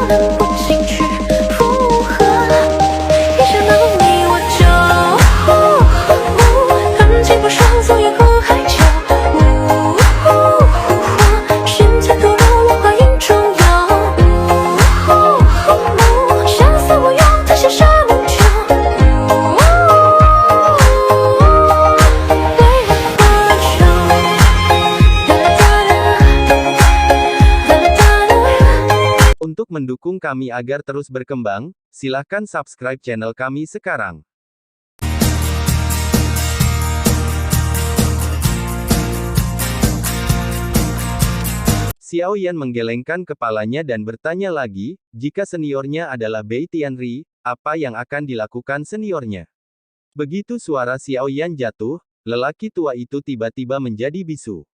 能不情去附和？一想到你我就恨极不舒服，也哭害羞。现在堕落文化影中有，想死我用它写什么酒？为人何求？Untuk mendukung kami agar terus berkembang, silahkan subscribe channel kami sekarang. Xiao Yan menggelengkan kepalanya dan bertanya lagi, jika seniornya adalah Bai Tianri, apa yang akan dilakukan seniornya? Begitu suara Xiao Yan jatuh, lelaki tua itu tiba-tiba menjadi bisu.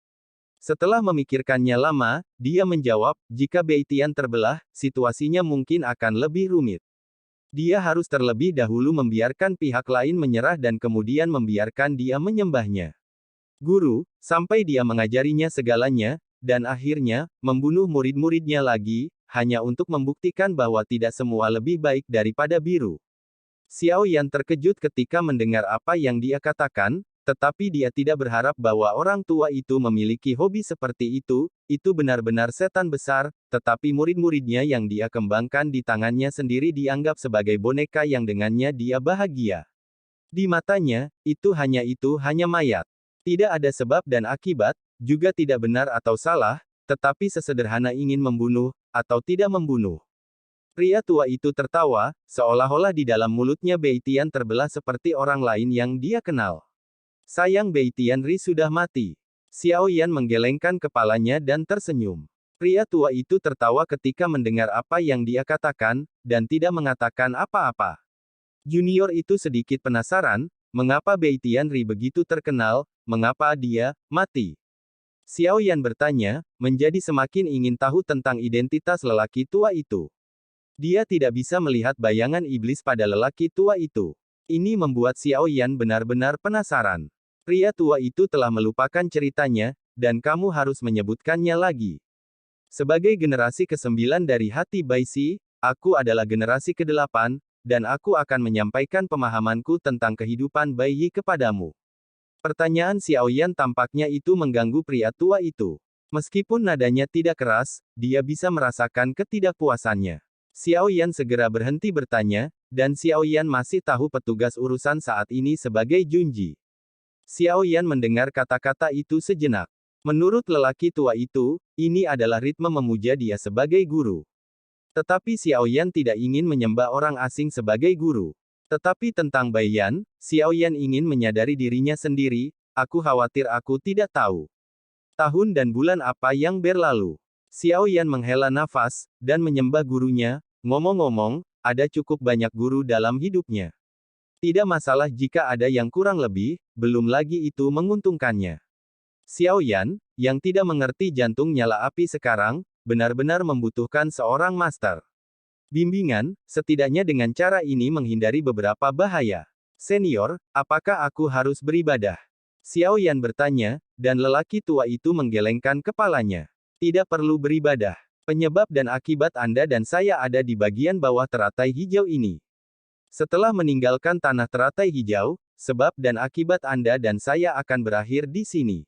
Setelah memikirkannya lama, dia menjawab, jika Bai Tian terbelah, situasinya mungkin akan lebih rumit. Dia harus terlebih dahulu membiarkan pihak lain menyerah dan kemudian membiarkan dia menyembahnya. Guru, sampai dia mengajarinya segalanya, dan akhirnya, membunuh murid-muridnya lagi, hanya untuk membuktikan bahwa tidak semua lebih baik daripada biru. Xiao Yan terkejut ketika mendengar apa yang dia katakan, tetapi dia tidak berharap bahwa orang tua itu memiliki hobi seperti itu benar-benar setan besar, tetapi murid-muridnya yang dia kembangkan di tangannya sendiri dianggap sebagai boneka yang dengannya dia bahagia. Di matanya, itu hanya mayat. Tidak ada sebab dan akibat, juga tidak benar atau salah, tetapi sesederhana ingin membunuh, atau tidak membunuh. Pria tua itu tertawa, seolah-olah di dalam mulutnya Bai Tian terbelah seperti orang lain yang dia kenal. Sayang Bai Tianri sudah mati. Xiao Yan menggelengkan kepalanya dan tersenyum. Pria tua itu tertawa ketika mendengar apa yang dia katakan, dan tidak mengatakan apa-apa. Junior itu sedikit penasaran, mengapa Bai Tianri begitu terkenal, mengapa dia mati. Xiao Yan bertanya, menjadi semakin ingin tahu tentang identitas lelaki tua itu. Dia tidak bisa melihat bayangan iblis pada lelaki tua itu. Ini membuat Xiao Yan benar-benar penasaran. Pria tua itu telah melupakan ceritanya, dan kamu harus menyebutkannya lagi. Sebagai generasi ke-9 dari hati Bai Xi, aku adalah generasi ke-8, dan aku akan menyampaikan pemahamanku tentang kehidupan Bai Yi kepadamu. Pertanyaan Xiao Yan tampaknya itu mengganggu pria tua itu. Meskipun nadanya tidak keras, dia bisa merasakan ketidakpuasannya. Xiao Yan segera berhenti bertanya, dan Xiao Yan masih tahu petugas urusan saat ini sebagai Junji. Xiao Yan mendengar kata-kata itu sejenak. Menurut lelaki tua itu, ini adalah ritme memuja dia sebagai guru. Tetapi Xiao Yan tidak ingin menyembah orang asing sebagai guru. Tetapi tentang Bai Yan, Xiao Yan ingin menyadari dirinya sendiri, aku khawatir aku tidak tahu. Tahun dan bulan apa yang berlalu. Xiao Yan menghela nafas, dan menyembah gurunya, ngomong-ngomong, ada cukup banyak guru dalam hidupnya. Tidak masalah jika ada yang kurang lebih, belum lagi itu menguntungkannya. Xiao Yan, yang tidak mengerti jantung nyala api sekarang, benar-benar membutuhkan seorang master bimbingan, setidaknya dengan cara ini menghindari beberapa bahaya. Senior, apakah aku harus beribadah? Xiao Yan bertanya, dan lelaki tua itu menggelengkan kepalanya. Tidak perlu beribadah. Penyebab dan akibat Anda dan saya ada di bagian bawah teratai hijau ini. Setelah meninggalkan tanah teratai hijau, sebab dan akibat Anda dan saya akan berakhir di sini.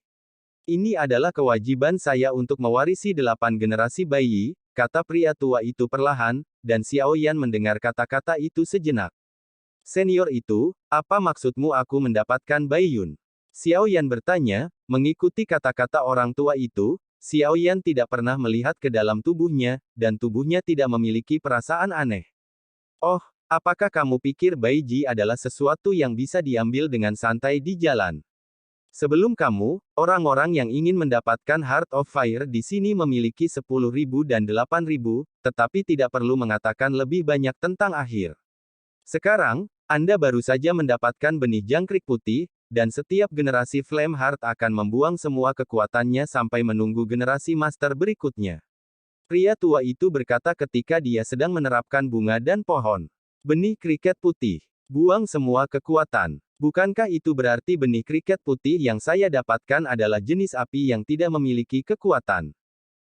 Ini adalah kewajiban saya untuk mewarisi 8 generasi Bai Yi, kata pria tua itu perlahan, dan Xiao Yan mendengar kata-kata itu sejenak. Senior itu, apa maksudmu aku mendapatkan Bai Yun? Xiao Yan bertanya, mengikuti kata-kata orang tua itu, Xiao Yan tidak pernah melihat ke dalam tubuhnya, dan tubuhnya tidak memiliki perasaan aneh. Oh, apakah kamu pikir Bai Ji adalah sesuatu yang bisa diambil dengan santai di jalan? Sebelum kamu, orang-orang yang ingin mendapatkan Heart of Fire di sini memiliki 10.000 dan 8.000, tetapi tidak perlu mengatakan lebih banyak tentang akhir. Sekarang, Anda baru saja mendapatkan benih jangkrik putih, dan setiap generasi Flame Heart akan membuang semua kekuatannya sampai menunggu generasi Master berikutnya. Pria tua itu berkata ketika dia sedang menerapkan bunga dan pohon. Benih kriket putih. Buang semua kekuatan. Bukankah itu berarti benih kriket putih yang saya dapatkan adalah jenis api yang tidak memiliki kekuatan?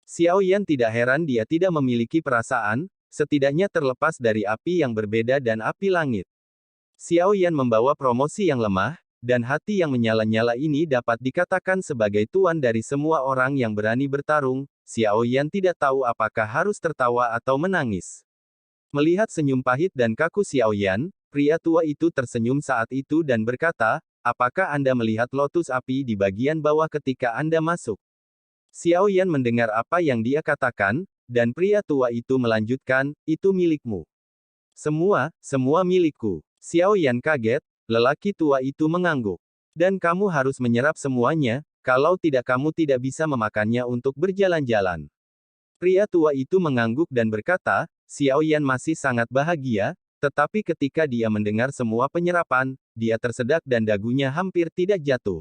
Xiao Yan tidak heran dia tidak memiliki perasaan, setidaknya terlepas dari api yang berbeda dan api langit. Xiao Yan membawa promosi yang lemah, dan hati yang menyala-nyala ini dapat dikatakan sebagai tuan dari semua orang yang berani bertarung. Xiao Yan tidak tahu apakah harus tertawa atau menangis. Melihat senyum pahit dan kaku Xiao Yan, pria tua itu tersenyum saat itu dan berkata, apakah Anda melihat lotus api di bagian bawah ketika Anda masuk? Xiao Yan mendengar apa yang dia katakan, dan pria tua itu melanjutkan, itu milikmu. Semua milikku. Xiao Yan kaget, lelaki tua itu mengangguk. Dan kamu harus menyerap semuanya, kalau tidak kamu tidak bisa memakannya untuk berjalan-jalan. Pria tua itu mengangguk dan berkata, Xiao Yan masih sangat bahagia, tetapi ketika dia mendengar semua penyerapan, dia tersedak dan dagunya hampir tidak jatuh.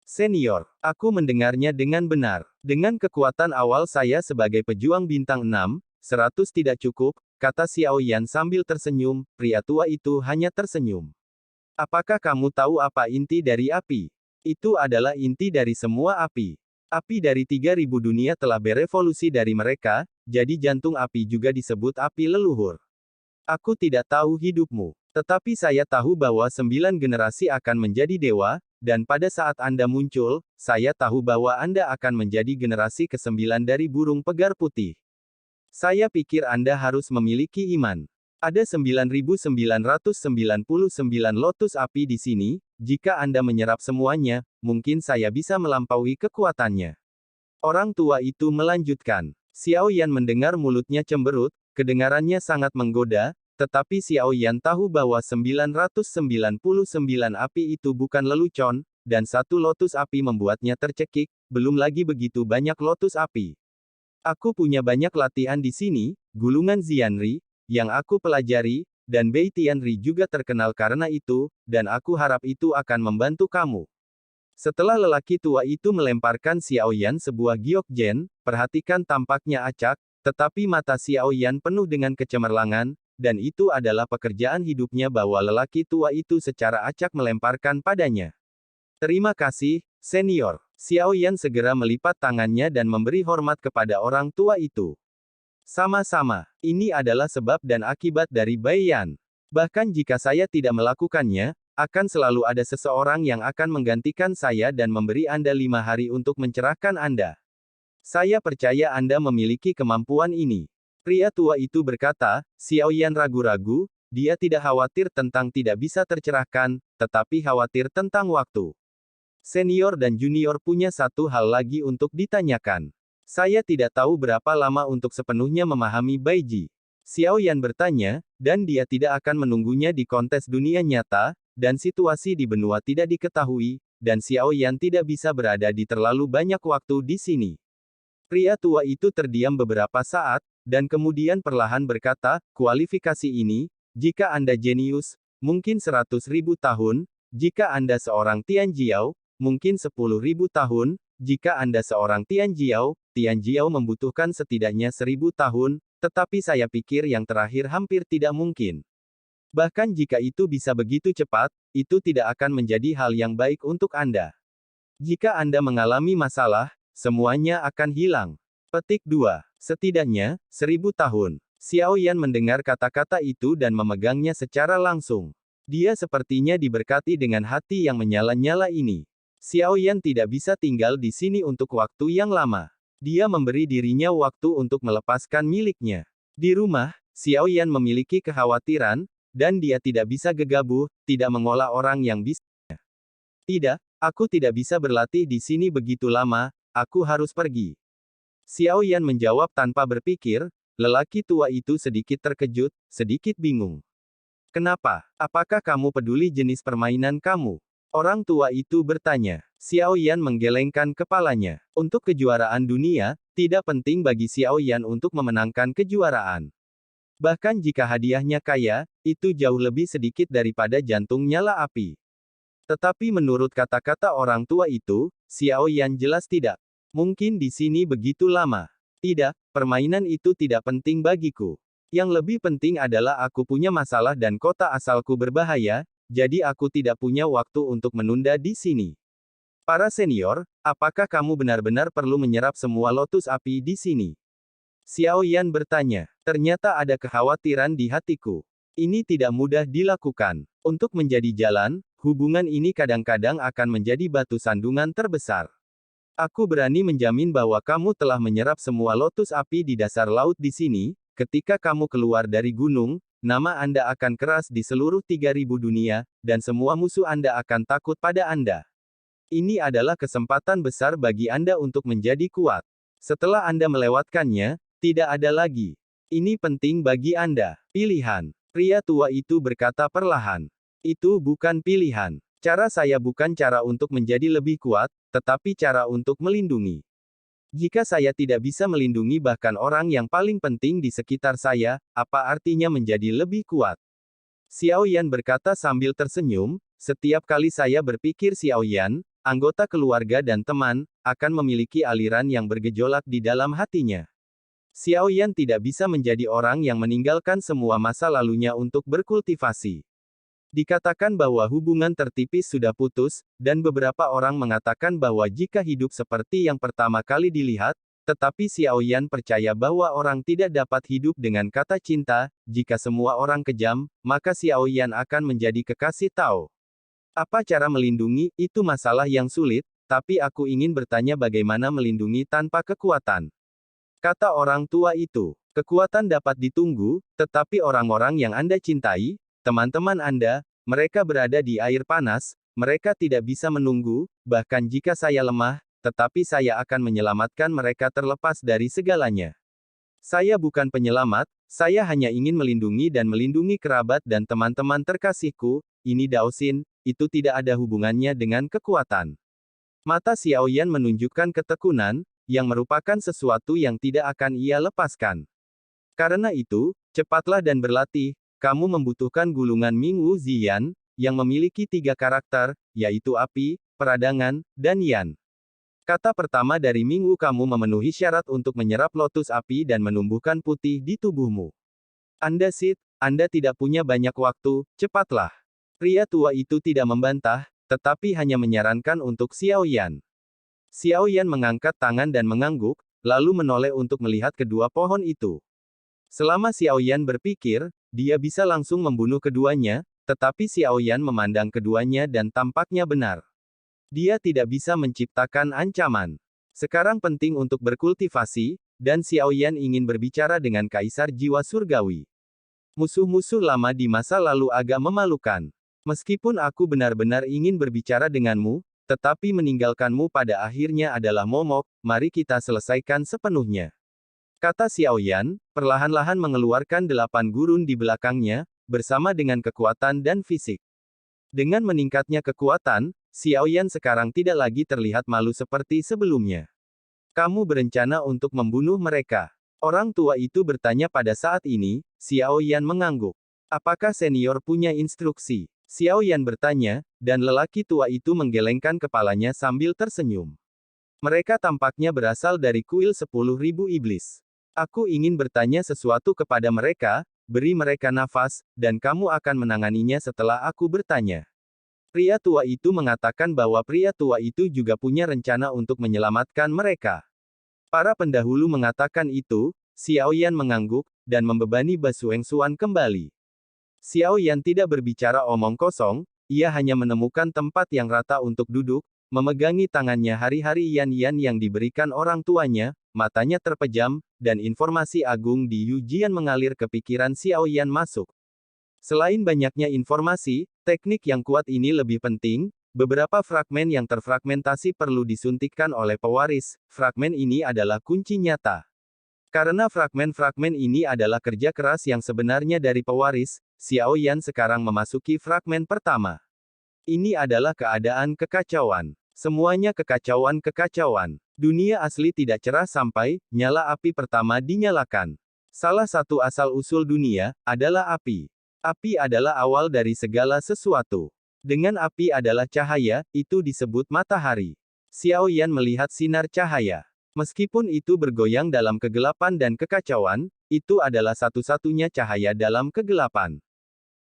Senior, aku mendengarnya dengan benar. Dengan kekuatan awal saya sebagai pejuang bintang 6, 100 tidak cukup, kata Xiao Yan sambil tersenyum. Pria tua itu hanya tersenyum. Apakah kamu tahu apa inti dari api? Itu adalah inti dari semua api. Api dari 3000 dunia telah berevolusi dari mereka, jadi jantung api juga disebut api leluhur. Aku tidak tahu hidupmu, tetapi saya tahu bahwa 9 generasi akan menjadi dewa, dan pada saat Anda muncul, saya tahu bahwa Anda akan menjadi generasi ke-9 dari burung pegar putih. Saya pikir Anda harus memiliki iman. Ada 9.999 lotus api di sini, jika Anda menyerap semuanya, mungkin saya bisa melampaui kekuatannya. Orang tua itu melanjutkan. Xiao Yan mendengar mulutnya cemberut, kedengarannya sangat menggoda, tetapi Xiao Yan tahu bahwa 999 api itu bukan lelucon, dan satu lotus api membuatnya tercekik, belum lagi begitu banyak lotus api. Aku punya banyak latihan di sini, gulungan Xianri, yang aku pelajari, dan Bei Tianri juga terkenal karena itu, dan aku harap itu akan membantu kamu. Setelah lelaki tua itu melemparkan Xiao Yan sebuah giokjen, perhatikan tampaknya acak, tetapi mata Xiao Yan penuh dengan kecemerlangan, dan itu adalah pekerjaan hidupnya bahwa lelaki tua itu secara acak melemparkan padanya. Terima kasih, senior. Xiao Yan segera melipat tangannya dan memberi hormat kepada orang tua itu. Sama-sama, ini adalah sebab dan akibat dari Bai Yan. Bahkan jika saya tidak melakukannya, akan selalu ada seseorang yang akan menggantikan saya dan memberi Anda 5 hari untuk mencerahkan Anda. Saya percaya Anda memiliki kemampuan ini. Pria tua itu berkata, Xiao Yan ragu-ragu, dia tidak khawatir tentang tidak bisa tercerahkan, tetapi khawatir tentang waktu. Senior dan junior punya satu hal lagi untuk ditanyakan. Saya tidak tahu berapa lama untuk sepenuhnya memahami Baiji. Xiao Yan bertanya, dan dia tidak akan menunggunya di kontes dunia nyata, dan situasi di benua tidak diketahui, dan Xiao Yan tidak bisa berada di terlalu banyak waktu di sini. Pria tua itu terdiam beberapa saat, dan kemudian perlahan berkata, kualifikasi ini, jika Anda jenius, mungkin 100.000 tahun, jika Anda seorang Tianjiao, mungkin 10.000 tahun, jika Anda seorang Tianjiao membutuhkan setidaknya 1000 tahun, tetapi saya pikir yang terakhir hampir tidak mungkin. Bahkan jika itu bisa begitu cepat, itu tidak akan menjadi hal yang baik untuk Anda. Jika Anda mengalami masalah, semuanya akan hilang. Petik 2. Setidaknya, 1000 tahun. Xiao Yan mendengar kata-kata itu dan memegangnya secara langsung. Dia sepertinya diberkati dengan hati yang menyala-nyala ini. Xiao Yan tidak bisa tinggal di sini untuk waktu yang lama. Dia memberi dirinya waktu untuk melepaskan miliknya. Di rumah, Xiao Yan memiliki kekhawatiran, dan dia tidak bisa gegabah, tidak mengolah orang yang bisa. Tidak, aku tidak bisa berlatih di sini begitu lama, aku harus pergi. Xiao Yan menjawab tanpa berpikir, lelaki tua itu sedikit terkejut, sedikit bingung. Kenapa? Apakah kamu peduli jenis permainan kamu? Orang tua itu bertanya. Xiao Yan menggelengkan kepalanya. Untuk kejuaraan dunia, tidak penting bagi Xiao Yan untuk memenangkan kejuaraan. Bahkan jika hadiahnya kaya, itu jauh lebih sedikit daripada jantung nyala api. Tetapi menurut kata-kata orang tua itu, Xiao Yan jelas tidak. Mungkin di sini begitu lama. Tidak, permainan itu tidak penting bagiku. Yang lebih penting adalah aku punya masalah dan kota asalku berbahaya, jadi aku tidak punya waktu untuk menunda di sini. Para senior, apakah kamu benar-benar perlu menyerap semua lotus api di sini? Xiao Yan bertanya. Ternyata ada kekhawatiran di hatiku. Ini tidak mudah dilakukan. Untuk menjadi jalan, hubungan ini kadang-kadang akan menjadi batu sandungan terbesar. Aku berani menjamin bahwa kamu telah menyerap semua lotus api di dasar laut di sini. Ketika kamu keluar dari gunung, nama Anda akan keras di seluruh 3000 dunia, dan semua musuh Anda akan takut pada Anda. Ini adalah kesempatan besar bagi Anda untuk menjadi kuat. Setelah Anda melewatkannya, tidak ada lagi. Ini penting bagi Anda. Pilihan. Pria tua itu berkata perlahan. Itu bukan pilihan. Cara saya bukan cara untuk menjadi lebih kuat, tetapi cara untuk melindungi. Jika saya tidak bisa melindungi bahkan orang yang paling penting di sekitar saya, apa artinya menjadi lebih kuat? Xiao Yan berkata sambil tersenyum, setiap kali saya berpikir Xiao Yan, anggota keluarga dan teman, akan memiliki aliran yang bergejolak di dalam hatinya. Xiao Yan tidak bisa menjadi orang yang meninggalkan semua masa lalunya untuk berkultivasi. Dikatakan bahwa hubungan tertipis sudah putus, dan beberapa orang mengatakan bahwa jika hidup seperti yang pertama kali dilihat, tetapi Xiao Yan percaya bahwa orang tidak dapat hidup dengan kata cinta, jika semua orang kejam, maka Xiao Yan akan menjadi kekasih Tao. Apa cara melindungi, itu masalah yang sulit, tapi aku ingin bertanya bagaimana melindungi tanpa kekuatan. Kata orang tua itu, kekuatan dapat ditunggu, tetapi orang-orang yang Anda cintai, teman-teman Anda, mereka berada di air panas, mereka tidak bisa menunggu, bahkan jika saya lemah, tetapi saya akan menyelamatkan mereka terlepas dari segalanya. Saya bukan penyelamat, saya hanya ingin melindungi dan melindungi kerabat dan teman-teman terkasihku, ini Daoxin, itu tidak ada hubungannya dengan kekuatan. Mata Xiao Yan menunjukkan ketekunan, yang merupakan sesuatu yang tidak akan ia lepaskan. Karena itu, cepatlah dan berlatih, kamu membutuhkan gulungan Mingwu Ziyan, yang memiliki 3 karakter, yaitu api, peradangan, dan yan. Kata pertama dari Mingwu kamu memenuhi syarat untuk menyerap lotus api dan menumbuhkan putih di tubuhmu. Anda Sid, Anda tidak punya banyak waktu, cepatlah. Pria tua itu tidak membantah, tetapi hanya menyarankan untuk Xiao Yan. Xiao Yan mengangkat tangan dan mengangguk, lalu menoleh untuk melihat kedua pohon itu. Selama Xiao Yan berpikir, dia bisa langsung membunuh keduanya, tetapi Xiao Yan memandang keduanya dan tampaknya benar. Dia tidak bisa menciptakan ancaman. Sekarang penting untuk berkultivasi, dan Xiao Yan ingin berbicara dengan Kaisar Jiwa Surgawi. Musuh-musuh lama di masa lalu agak memalukan. Meskipun aku benar-benar ingin berbicara denganmu, tetapi meninggalkanmu pada akhirnya adalah momok, mari kita selesaikan sepenuhnya. Kata Xiao Yan, perlahan-lahan mengeluarkan 8 gurun di belakangnya, bersama dengan kekuatan dan fisik. Dengan meningkatnya kekuatan, Xiao Yan sekarang tidak lagi terlihat malu seperti sebelumnya. Kamu berencana untuk membunuh mereka? Orang tua itu bertanya pada saat ini, Xiao Yan mengangguk. Apakah senior punya instruksi? Xiao Yan bertanya, dan lelaki tua itu menggelengkan kepalanya sambil tersenyum. Mereka tampaknya berasal dari kuil 10.000 iblis. Aku ingin bertanya sesuatu kepada mereka, beri mereka nafas, dan kamu akan menanganinya setelah aku bertanya. Pria tua itu mengatakan bahwa pria tua itu juga punya rencana untuk menyelamatkan mereka. Para pendahulu mengatakan itu, Xiao Yan mengangguk, dan membebani Basueng Xuan kembali. Xiao Yan tidak berbicara omong kosong, ia hanya menemukan tempat yang rata untuk duduk, memegangi tangannya hari-hari Yan-Yan yang diberikan orang tuanya, matanya terpejam, dan informasi agung di Yujian mengalir ke pikiran Xiao Yan masuk. Selain banyaknya informasi, teknik yang kuat ini lebih penting, beberapa fragmen yang terfragmentasi perlu disuntikkan oleh pewaris, fragmen ini adalah kunci nyata. Karena fragmen-fragmen ini adalah kerja keras yang sebenarnya dari pewaris, Xiao Yan sekarang memasuki fragmen pertama. Ini adalah keadaan kekacauan. Semuanya kekacauan-kekacauan. Dunia asli tidak cerah sampai, nyala api pertama dinyalakan. Salah satu asal-usul dunia, adalah api. Api adalah awal dari segala sesuatu. Dengan api adalah cahaya, itu disebut matahari. Xiao Yan melihat sinar cahaya. Meskipun itu bergoyang dalam kegelapan dan kekacauan, itu adalah satu-satunya cahaya dalam kegelapan.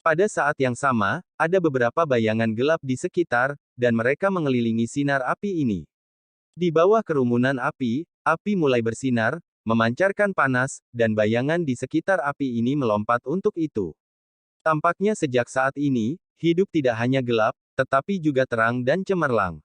Pada saat yang sama, ada beberapa bayangan gelap di sekitar, dan mereka mengelilingi sinar api ini. Di bawah kerumunan api, api mulai bersinar, memancarkan panas, dan bayangan di sekitar api ini melompat untuk itu. Tampaknya sejak saat ini, hidup tidak hanya gelap, tetapi juga terang dan cemerlang.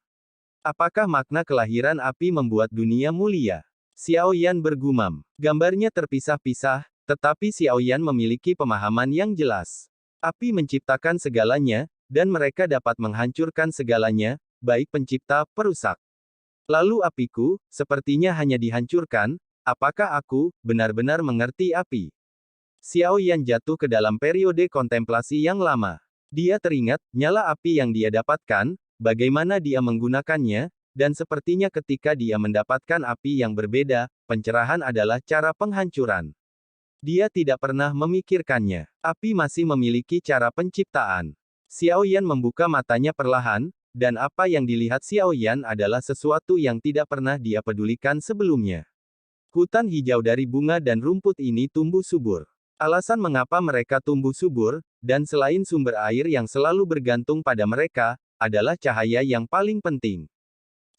Apakah makna kelahiran api membuat dunia mulia? Xiao Yan bergumam. Gambarnya terpisah-pisah, tetapi Xiao Yan memiliki pemahaman yang jelas. Api menciptakan segalanya, dan mereka dapat menghancurkan segalanya, baik pencipta, perusak. Lalu apiku, sepertinya hanya dihancurkan, apakah aku, benar-benar mengerti api? Xiao Yan jatuh ke dalam periode kontemplasi yang lama. Dia teringat, nyala api yang dia dapatkan, bagaimana dia menggunakannya, dan sepertinya ketika dia mendapatkan api yang berbeda, pencerahan adalah cara penghancuran. Dia tidak pernah memikirkannya. Api masih memiliki cara penciptaan. Xiao Yan membuka matanya perlahan, dan apa yang dilihat Xiao Yan adalah sesuatu yang tidak pernah dia pedulikan sebelumnya. Hutan hijau dari bunga dan rumput ini tumbuh subur. Alasan mengapa mereka tumbuh subur, dan selain sumber air yang selalu bergantung pada mereka, adalah cahaya yang paling penting.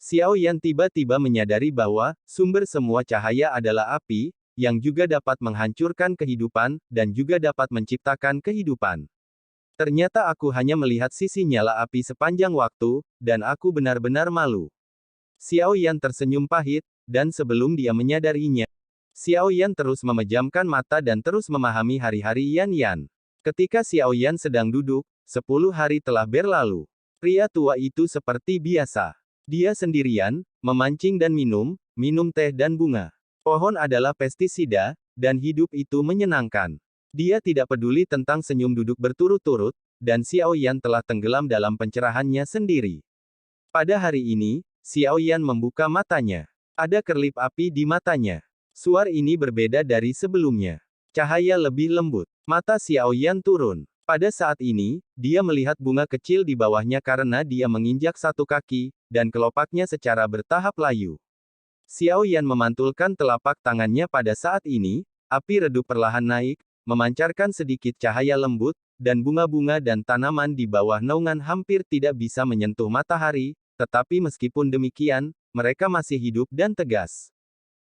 Xiao Yan tiba-tiba menyadari bahwa sumber semua cahaya adalah api, yang juga dapat menghancurkan kehidupan, dan juga dapat menciptakan kehidupan. Ternyata aku hanya melihat sisi nyala api sepanjang waktu, dan aku benar-benar malu. Xiao Yan tersenyum pahit, dan sebelum dia menyadarinya, Xiao Yan terus memejamkan mata dan terus memahami hari-hari Yan Yan. Ketika Xiao Yan sedang duduk, 10 hari telah berlalu. Pria tua itu seperti biasa. Dia sendirian, memancing dan minum teh dan bunga. Pohon adalah pestisida, dan hidup itu menyenangkan. Dia tidak peduli tentang senyum duduk berturut-turut, dan Xiao Yan telah tenggelam dalam pencerahannya sendiri. Pada hari ini, Xiao Yan membuka matanya. Ada kerlip api di matanya. Suara ini berbeda dari sebelumnya. Cahaya lebih lembut. Mata Xiao Yan turun. Pada saat ini, dia melihat bunga kecil di bawahnya karena dia menginjak satu kaki, dan kelopaknya secara bertahap layu. Xiao Yan memantulkan telapak tangannya pada saat ini, api redup perlahan naik, memancarkan sedikit cahaya lembut, dan bunga-bunga dan tanaman di bawah naungan hampir tidak bisa menyentuh matahari, tetapi meskipun demikian, mereka masih hidup dan tegas.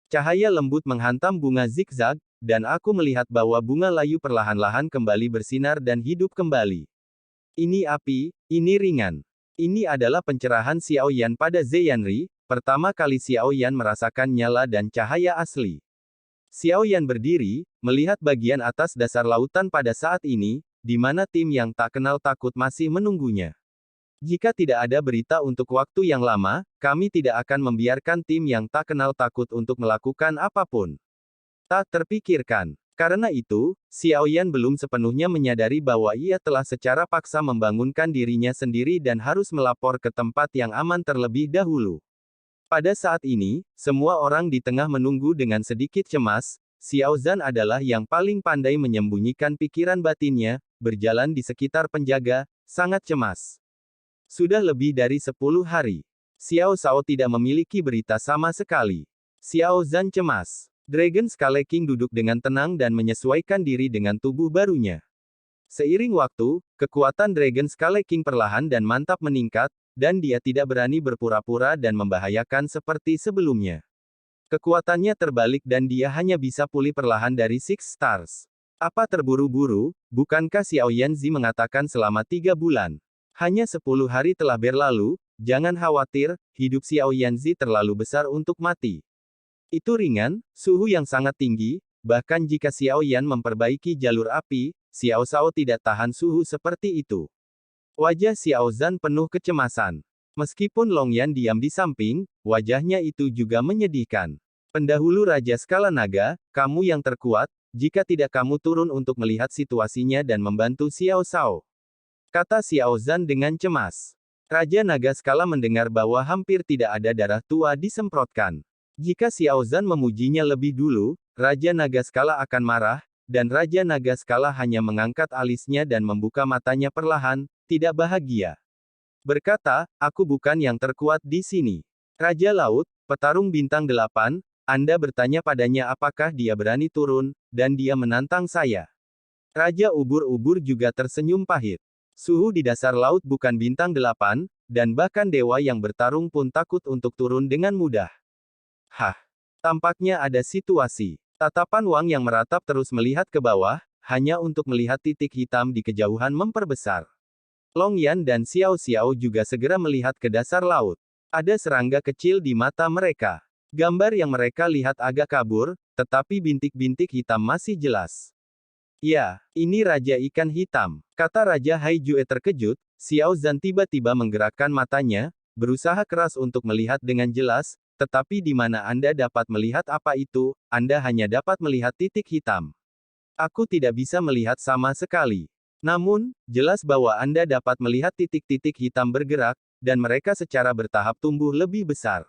Cahaya lembut menghantam bunga zigzag, dan aku melihat bahwa bunga layu perlahan-lahan kembali bersinar dan hidup kembali. Ini api, ini ringan. Ini adalah pencerahan Xiao Yan pada Zheyanri, pertama kali Xiao Yan merasakan nyala dan cahaya asli. Xiao Yan berdiri, melihat bagian atas dasar lautan pada saat ini, di mana tim yang tak kenal takut masih menunggunya. Jika tidak ada berita untuk waktu yang lama, kami tidak akan membiarkan tim yang tak kenal takut untuk melakukan apapun. Tak terpikirkan. Karena itu, Xiao Yan belum sepenuhnya menyadari bahwa ia telah secara paksa membangunkan dirinya sendiri dan harus melapor ke tempat yang aman terlebih dahulu. Pada saat ini, semua orang di tengah menunggu dengan sedikit cemas. Xiao Zhan adalah yang paling pandai menyembunyikan pikiran batinnya, berjalan di sekitar penjaga, sangat cemas. Sudah lebih dari 10 hari. Xiao Shao tidak memiliki berita sama sekali. Xiao Zhan cemas. Dragon Scale King duduk dengan tenang dan menyesuaikan diri dengan tubuh barunya. Seiring waktu, kekuatan Dragon Scale King perlahan dan mantap meningkat, dan dia tidak berani berpura-pura dan membahayakan seperti sebelumnya. Kekuatannya terbalik dan dia hanya bisa pulih perlahan dari Six Stars. Apa terburu-buru, bukankah Xiao Yanzi mengatakan selama 3 bulan? Hanya 10 hari telah berlalu, jangan khawatir, hidup Xiao Yanzi terlalu besar untuk mati. Itu ringan, suhu yang sangat tinggi, bahkan jika Xiao Yan memperbaiki jalur api, Xiao Shao tidak tahan suhu seperti itu. Wajah Xiao Zhan penuh kecemasan. Meskipun Long Yan diam di samping, wajahnya itu juga menyedihkan. Pendahulu Raja Skala Naga, kamu yang terkuat, jika tidak kamu turun untuk melihat situasinya dan membantu Xiao Shao. Kata Xiao Zhan dengan cemas. Raja Naga Skala mendengar bahwa hampir tidak ada darah tua disemprotkan. Jika Xiao Zhan memujinya lebih dulu, Raja Naga Skala akan marah, dan Raja Naga Skala hanya mengangkat alisnya dan membuka matanya perlahan, tidak bahagia. Berkata, aku bukan yang terkuat di sini. Raja Laut, petarung bintang 8, Anda bertanya padanya apakah dia berani turun, dan dia menantang saya. Raja Ubur-ubur juga tersenyum pahit. Suhu di dasar laut bukan bintang 8, dan bahkan dewa yang bertarung pun takut untuk turun dengan mudah. Hah. Tampaknya ada situasi. Tatapan Wang yang meratap terus melihat ke bawah, hanya untuk melihat titik hitam di kejauhan memperbesar. Long Yan dan Xiao Xiao juga segera melihat ke dasar laut. Ada serangga kecil di mata mereka. Gambar yang mereka lihat agak kabur, tetapi bintik-bintik hitam masih jelas. Ya, ini Raja Ikan Hitam, kata Raja Haijue terkejut. Xiao Zhan tiba-tiba menggerakkan matanya, berusaha keras untuk melihat dengan jelas, tetapi di mana Anda dapat melihat apa itu, Anda hanya dapat melihat titik hitam. Aku tidak bisa melihat sama sekali. Namun, jelas bahwa Anda dapat melihat titik-titik hitam bergerak, dan mereka secara bertahap tumbuh lebih besar.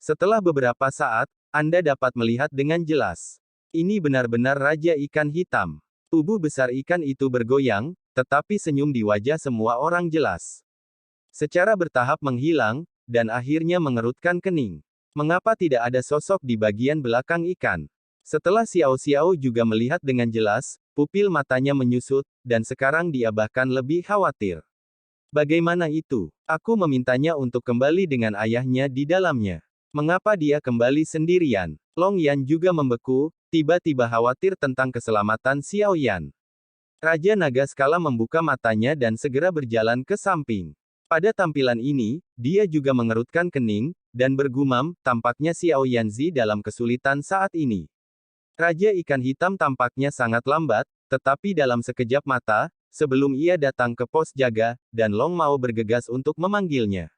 Setelah beberapa saat, Anda dapat melihat dengan jelas. Ini benar-benar Raja Ikan Hitam. Tubuh besar ikan itu bergoyang, tetapi senyum di wajah semua orang jelas. Secara bertahap menghilang, dan akhirnya mengerutkan kening. Mengapa tidak ada sosok di bagian belakang ikan? Setelah Xiao Xiao juga melihat dengan jelas, pupil matanya menyusut, dan sekarang dia bahkan lebih khawatir. Bagaimana itu? Aku memintanya untuk kembali dengan ayahnya di dalamnya. Mengapa dia kembali sendirian? Long Yan juga membeku, tiba-tiba khawatir tentang keselamatan Xiao Yan. Raja Naga Skala membuka matanya dan segera berjalan ke samping. Pada tampilan ini, dia juga mengerutkan kening, dan bergumam, tampaknya Xiao Yanzi dalam kesulitan saat ini. Raja Ikan Hitam tampaknya sangat lambat, tetapi dalam sekejap mata, sebelum ia datang ke pos jaga, dan Long Mao bergegas untuk memanggilnya.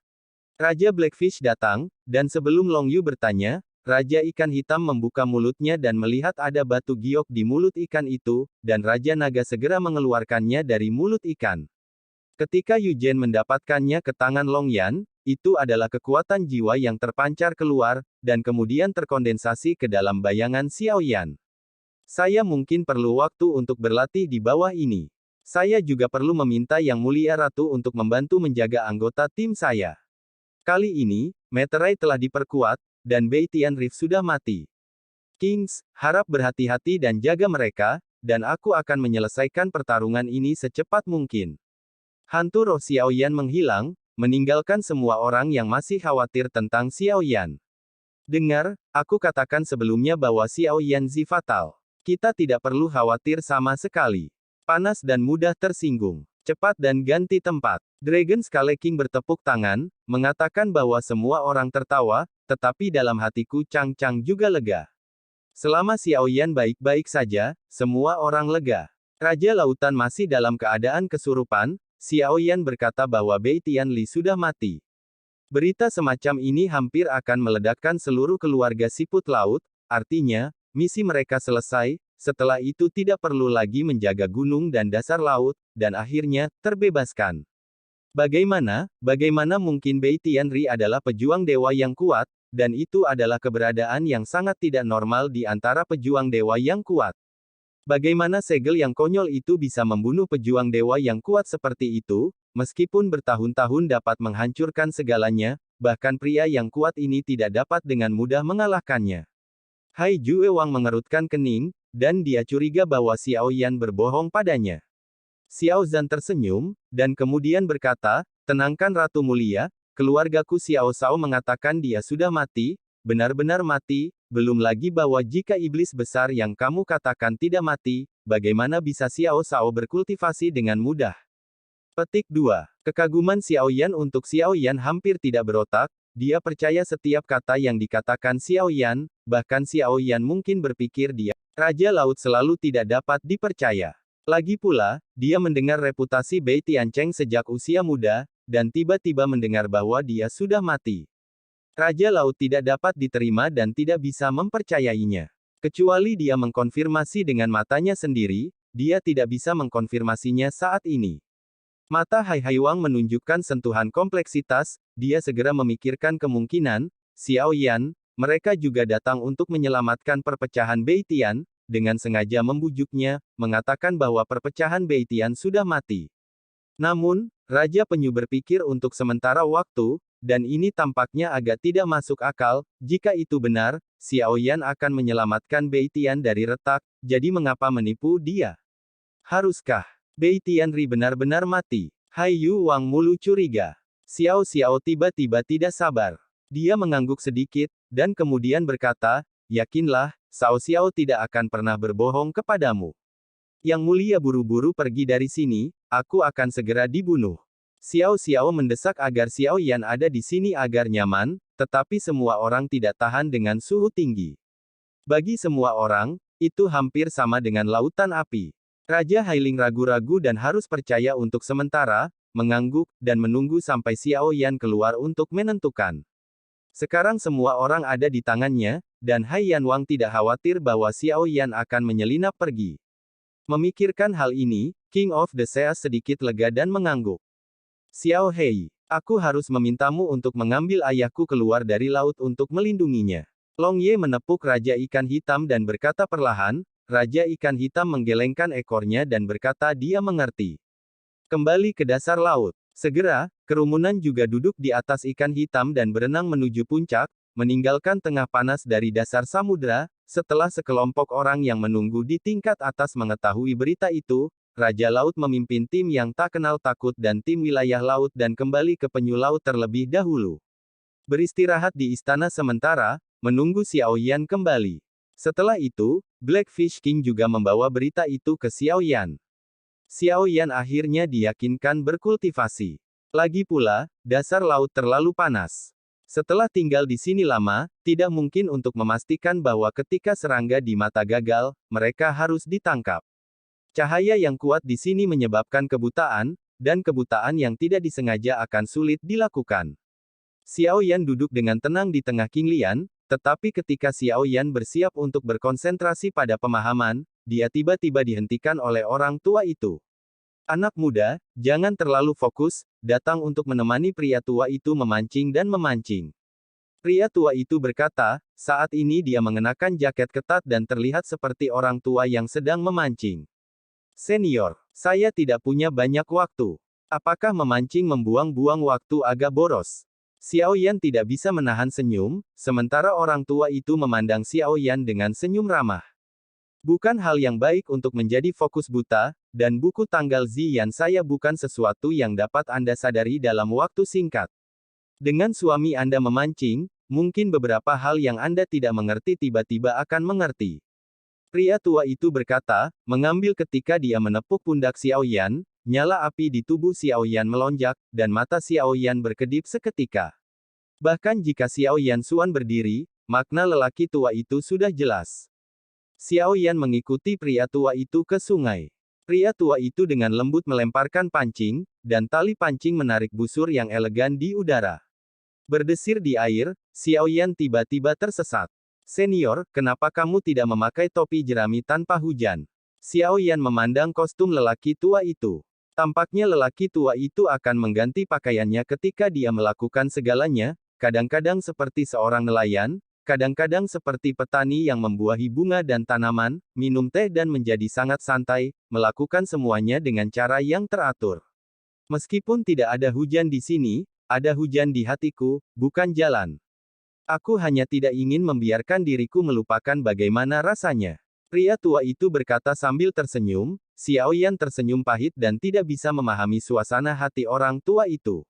Raja Blackfish datang, dan sebelum Long Yu bertanya, Raja Ikan Hitam membuka mulutnya dan melihat ada batu giok di mulut ikan itu, dan Raja Naga segera mengeluarkannya dari mulut ikan. Ketika Yu Zhen mendapatkannya ke tangan Long Yan, itu adalah kekuatan jiwa yang terpancar keluar, dan kemudian terkondensasi ke dalam bayangan Xiao Yan. Saya mungkin perlu waktu untuk berlatih di bawah ini. Saya juga perlu meminta Yang Mulia Ratu untuk membantu menjaga anggota tim saya. Kali ini, Meterai telah diperkuat, dan Bei Tian Reef sudah mati. Kings, harap berhati-hati dan jaga mereka, dan aku akan menyelesaikan pertarungan ini secepat mungkin. Hantu roh Xiao Yan menghilang, meninggalkan semua orang yang masih khawatir tentang Xiao Yan. Dengar, aku katakan sebelumnya bahwa Xiao Yanzi fatal. Kita tidak perlu khawatir sama sekali. Panas dan mudah tersinggung. Cepat dan ganti tempat. Dragon Scale King bertepuk tangan, mengatakan bahwa semua orang tertawa, tetapi dalam hatiku Chang Chang juga lega. Selama Xiao Yan baik-baik saja, semua orang lega. Raja Lautan masih dalam keadaan kesurupan. Xiao Yan berkata bahwa Bei Tian Li sudah mati. Berita semacam ini hampir akan meledakkan seluruh keluarga siput laut, artinya, misi mereka selesai, setelah itu tidak perlu lagi menjaga gunung dan dasar laut, dan akhirnya, terbebaskan. Bagaimana mungkin Bei Tian Li adalah pejuang dewa yang kuat, dan itu adalah keberadaan yang sangat tidak normal di antara pejuang dewa yang kuat. Bagaimana segel yang konyol itu bisa membunuh pejuang dewa yang kuat seperti itu, meskipun bertahun-tahun dapat menghancurkan segalanya, bahkan pria yang kuat ini tidak dapat dengan mudah mengalahkannya. Haijue Wang mengerutkan kening, dan dia curiga bahwa Xiao Yan berbohong padanya. Xiao Zhan tersenyum, dan kemudian berkata, tenangkan Ratu Mulia, keluargaku Xiao Shao mengatakan dia sudah mati, benar-benar mati, belum lagi bahwa jika iblis besar yang kamu katakan tidak mati, bagaimana bisa Xiao Shao berkultivasi dengan mudah? Petik 2. Kekaguman Xiao Yan untuk Xiao Yan hampir tidak berotak, dia percaya setiap kata yang dikatakan Xiao Yan, bahkan Xiao Yan mungkin berpikir dia, Raja Laut selalu tidak dapat dipercaya. Lagi pula, dia mendengar reputasi Bei Tiancheng sejak usia muda, dan tiba-tiba mendengar bahwa dia sudah mati. Raja Laut tidak dapat diterima dan tidak bisa mempercayainya. Kecuali dia mengkonfirmasi dengan matanya sendiri, dia tidak bisa mengkonfirmasinya saat ini. Mata Hai Hai Wang menunjukkan sentuhan kompleksitas, dia segera memikirkan kemungkinan, Xiao Yan, mereka juga datang untuk menyelamatkan perpecahan Bei Tian, dengan sengaja membujuknya, mengatakan bahwa perpecahan Bei Tian sudah mati. Namun, Raja Penyu berpikir untuk sementara waktu, dan ini tampaknya agak tidak masuk akal, jika itu benar, Xiao Yan akan menyelamatkan Bei Tian dari retak, jadi mengapa menipu dia? Haruskah Bei Tian Ri benar-benar mati? Hai Yu Wang mulu curiga. Xiao Xiao tiba-tiba tidak sabar. Dia mengangguk sedikit, dan kemudian berkata, yakinlah, Cao Xiao tidak akan pernah berbohong kepadamu. Yang mulia buru-buru pergi dari sini, aku akan segera dibunuh. Xiao Xiao mendesak agar Xiao Yan ada di sini agar nyaman, tetapi semua orang tidak tahan dengan suhu tinggi. Bagi semua orang, itu hampir sama dengan lautan api. Raja Hailing ragu-ragu dan harus percaya untuk sementara, mengangguk, dan menunggu sampai Xiao Yan keluar untuk menentukan. Sekarang semua orang ada di tangannya, dan Hai Yan Wang tidak khawatir bahwa Xiao Yan akan menyelinap pergi. Memikirkan hal ini, King of the Sea sedikit lega dan mengangguk. Xiao Hei, aku harus memintamu untuk mengambil ayahku keluar dari laut untuk melindunginya. Long Ye menepuk Raja Ikan Hitam dan berkata perlahan, Raja Ikan Hitam menggelengkan ekornya dan berkata dia mengerti. Kembali ke dasar laut. Segera, kerumunan juga duduk di atas ikan hitam dan berenang menuju puncak, meninggalkan tengah panas dari dasar samudra. Setelah sekelompok orang yang menunggu di tingkat atas mengetahui berita itu, Raja Laut memimpin tim yang tak kenal takut dan tim wilayah laut dan kembali ke penyu laut terlebih dahulu. Beristirahat di istana sementara, menunggu Xiao Yan kembali. Setelah itu, Blackfish King juga membawa berita itu ke Xiao Yan. Xiao Yan akhirnya diyakinkan berkultivasi. Lagi pula, dasar laut terlalu panas. Setelah tinggal di sini lama, tidak mungkin untuk memastikan bahwa ketika serangga di mata gagal, mereka harus ditangkap. Cahaya yang kuat di sini menyebabkan kebutaan, dan kebutaan yang tidak disengaja akan sulit dilakukan. Xiao Yan duduk dengan tenang di tengah King Lian, tetapi ketika Xiao Yan bersiap untuk berkonsentrasi pada pemahaman, dia tiba-tiba dihentikan oleh orang tua itu. Anak muda, jangan terlalu fokus, datang untuk menemani pria tua itu memancing dan memancing. Pria tua itu berkata, saat ini dia mengenakan jaket ketat dan terlihat seperti orang tua yang sedang memancing. Senior, saya tidak punya banyak waktu. Apakah memancing membuang-buang waktu agak boros? Xiao Yan tidak bisa menahan senyum, sementara orang tua itu memandang Xiao Yan dengan senyum ramah. Bukan hal yang baik untuk menjadi fokus buta, dan buku tanggal Ziyan saya bukan sesuatu yang dapat Anda sadari dalam waktu singkat. Dengan suami Anda memancing, mungkin beberapa hal yang Anda tidak mengerti tiba-tiba akan mengerti. Pria tua itu berkata, mengambil ketika dia menepuk pundak Xiao Yan, nyala api di tubuh Xiao Yan melonjak, dan mata Xiao Yan berkedip seketika. Bahkan jika Xiao Yan Xuan berdiri, makna lelaki tua itu sudah jelas. Xiao Yan mengikuti pria tua itu ke sungai. Pria tua itu dengan lembut melemparkan pancing, dan tali pancing menarik busur yang elegan di udara. Berdesir di air, Xiao Yan tiba-tiba tersesat. Senior, kenapa kamu tidak memakai topi jerami tanpa hujan? Xiao Yan memandang kostum lelaki tua itu. Tampaknya lelaki tua itu akan mengganti pakaiannya ketika dia melakukan segalanya, kadang-kadang seperti seorang nelayan, kadang-kadang seperti petani yang membuahi bunga dan tanaman, minum teh dan menjadi sangat santai, melakukan semuanya dengan cara yang teratur. Meskipun tidak ada hujan di sini, ada hujan di hatiku, bukan jalan. Aku hanya tidak ingin membiarkan diriku melupakan bagaimana rasanya. Pria tua itu berkata sambil tersenyum. Xiao Yan tersenyum pahit dan tidak bisa memahami suasana hati orang tua itu.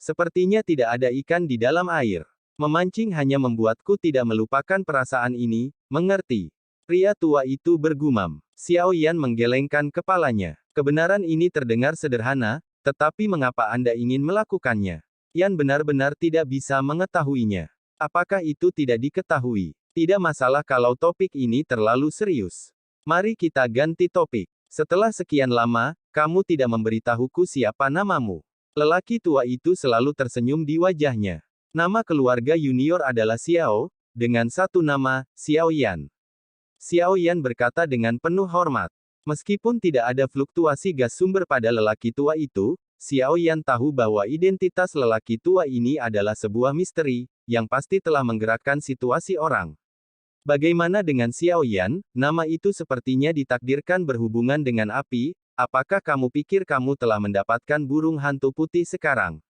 Sepertinya tidak ada ikan di dalam air. Memancing hanya membuatku tidak melupakan perasaan ini, mengerti? Pria tua itu bergumam. Xiao Yan menggelengkan kepalanya. Kebenaran ini terdengar sederhana, tetapi mengapa Anda ingin melakukannya? Yan benar-benar tidak bisa mengetahuinya. Apakah itu tidak diketahui? Tidak masalah kalau topik ini terlalu serius. Mari kita ganti topik. Setelah sekian lama, kamu tidak memberitahuku siapa namamu. Lelaki tua itu selalu tersenyum di wajahnya. Nama keluarga Junior adalah Xiao, dengan satu nama, Xiao Yan. Xiao Yan berkata dengan penuh hormat. Meskipun tidak ada fluktuasi gas sumber pada lelaki tua itu, Xiao Yan tahu bahwa identitas lelaki tua ini adalah sebuah misteri, yang pasti telah menggerakkan situasi orang. Bagaimana dengan Xiao Yan? Nama itu sepertinya ditakdirkan berhubungan dengan api. Apakah kamu pikir kamu telah mendapatkan burung hantu putih sekarang?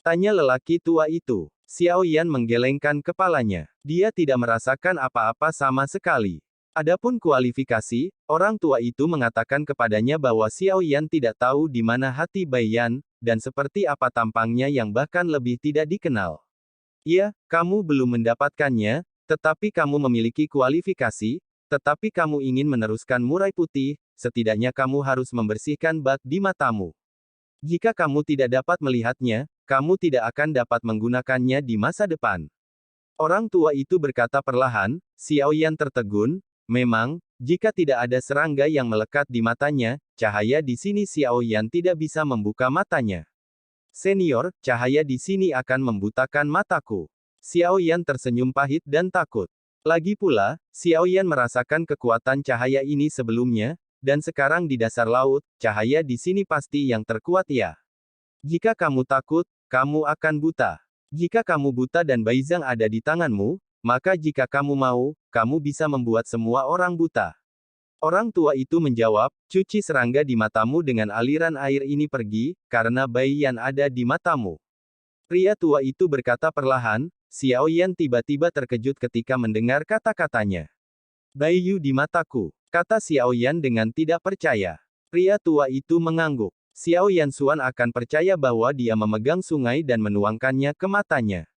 Tanya lelaki tua itu. Xiao Yan menggelengkan kepalanya. Dia tidak merasakan apa-apa sama sekali. Adapun kualifikasi, orang tua itu mengatakan kepadanya bahwa Xiao Yan tidak tahu di mana hati Bai Yan, dan seperti apa tampangnya yang bahkan lebih tidak dikenal. Ya, kamu belum mendapatkannya, Tetapi kamu memiliki kualifikasi, tetapi kamu ingin meneruskan murai putih, setidaknya kamu harus membersihkan bak di matamu. Jika kamu tidak dapat melihatnya, kamu tidak akan dapat menggunakannya di masa depan. Orang tua itu berkata perlahan, Xiaoyan tertegun, memang, jika tidak ada serangga yang melekat di matanya, cahaya di sini Xiaoyan tidak bisa membuka matanya. Senior, cahaya di sini akan membutakan mataku. Xiaoyan tersenyum pahit dan takut. Lagi pula, Xiaoyan merasakan kekuatan cahaya ini sebelumnya, dan sekarang di dasar laut, cahaya di sini pasti yang terkuat ya. Jika kamu takut, kamu akan buta. Jika kamu buta dan Baizhang ada di tanganmu, maka jika kamu mau, kamu bisa membuat semua orang buta. Orang tua itu menjawab, cuci serangga di matamu dengan aliran air ini pergi, karena Baiyan ada di matamu. Pria tua itu berkata perlahan, Xiaoyan tiba-tiba terkejut ketika mendengar kata-katanya. Baiyu di mataku, kata Xiaoyan dengan tidak percaya. Pria tua itu mengangguk. Xiaoyan Xuan akan percaya bahwa dia memegang sungai dan menuangkannya ke matanya.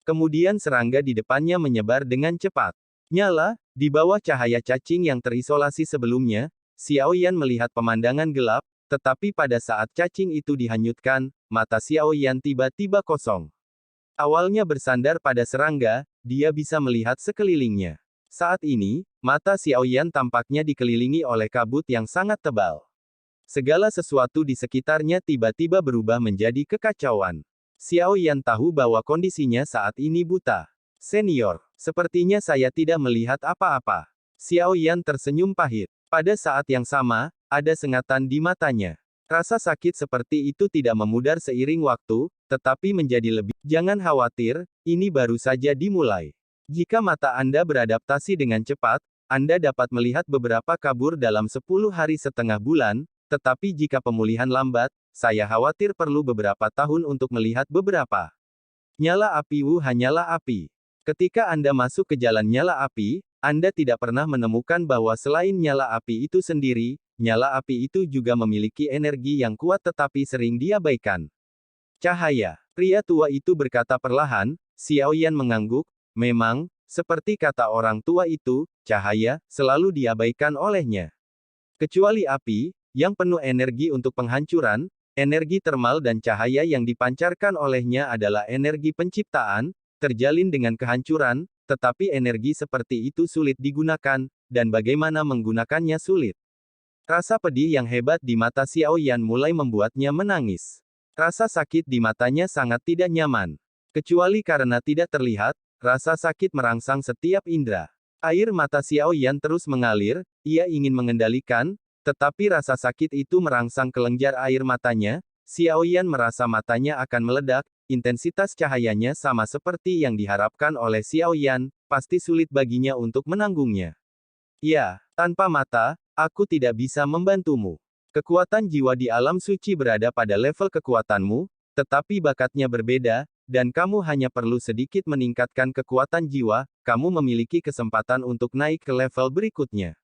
Kemudian serangga di depannya menyebar dengan cepat. Nyala, di bawah cahaya cacing yang terisolasi sebelumnya, Xiaoyan melihat pemandangan gelap, tetapi pada saat cacing itu dihanyutkan, mata Xiaoyan tiba-tiba kosong. Awalnya bersandar pada serangga, dia bisa melihat sekelilingnya. Saat ini, mata Xiaoyan tampaknya dikelilingi oleh kabut yang sangat tebal. Segala sesuatu di sekitarnya tiba-tiba berubah menjadi kekacauan. Xiaoyan tahu bahwa kondisinya saat ini buta. Senior, sepertinya saya tidak melihat apa-apa. Xiaoyan tersenyum pahit. Pada saat yang sama, ada sengatan di matanya. Rasa sakit seperti itu tidak memudar seiring waktu, tetapi menjadi lebih. Jangan khawatir, ini baru saja dimulai. Jika mata Anda beradaptasi dengan cepat, Anda dapat melihat beberapa kabur dalam 10 hari setengah bulan, tetapi jika pemulihan lambat, saya khawatir perlu beberapa tahun untuk melihat beberapa. Nyala api Wu hanyalah api. Ketika Anda masuk ke jalan nyala api, Anda tidak pernah menemukan bahwa selain nyala api itu sendiri, nyala api itu juga memiliki energi yang kuat tetapi sering diabaikan. Cahaya. Pria tua itu berkata perlahan, Xiaoyan mengangguk, memang, seperti kata orang tua itu, cahaya, selalu diabaikan olehnya. Kecuali api, yang penuh energi untuk penghancuran, energi termal dan cahaya yang dipancarkan olehnya adalah energi penciptaan, terjalin dengan kehancuran, tetapi energi seperti itu sulit digunakan, dan bagaimana menggunakannya sulit. Rasa pedih yang hebat di mata Xiaoyan mulai membuatnya menangis. Rasa sakit di matanya sangat tidak nyaman. Kecuali karena tidak terlihat, rasa sakit merangsang setiap indera. Air mata Xiaoyan terus mengalir, ia ingin mengendalikan, tetapi rasa sakit itu merangsang kelenjar air matanya. Xiaoyan merasa matanya akan meledak, intensitas cahayanya sama seperti yang diharapkan oleh Xiaoyan, pasti sulit baginya untuk menanggungnya. Ya, tanpa mata, aku tidak bisa membantumu. Kekuatan jiwa di alam suci berada pada level kekuatanmu, tetapi bakatnya berbeda, dan kamu hanya perlu sedikit meningkatkan kekuatan jiwa, kamu memiliki kesempatan untuk naik ke level berikutnya.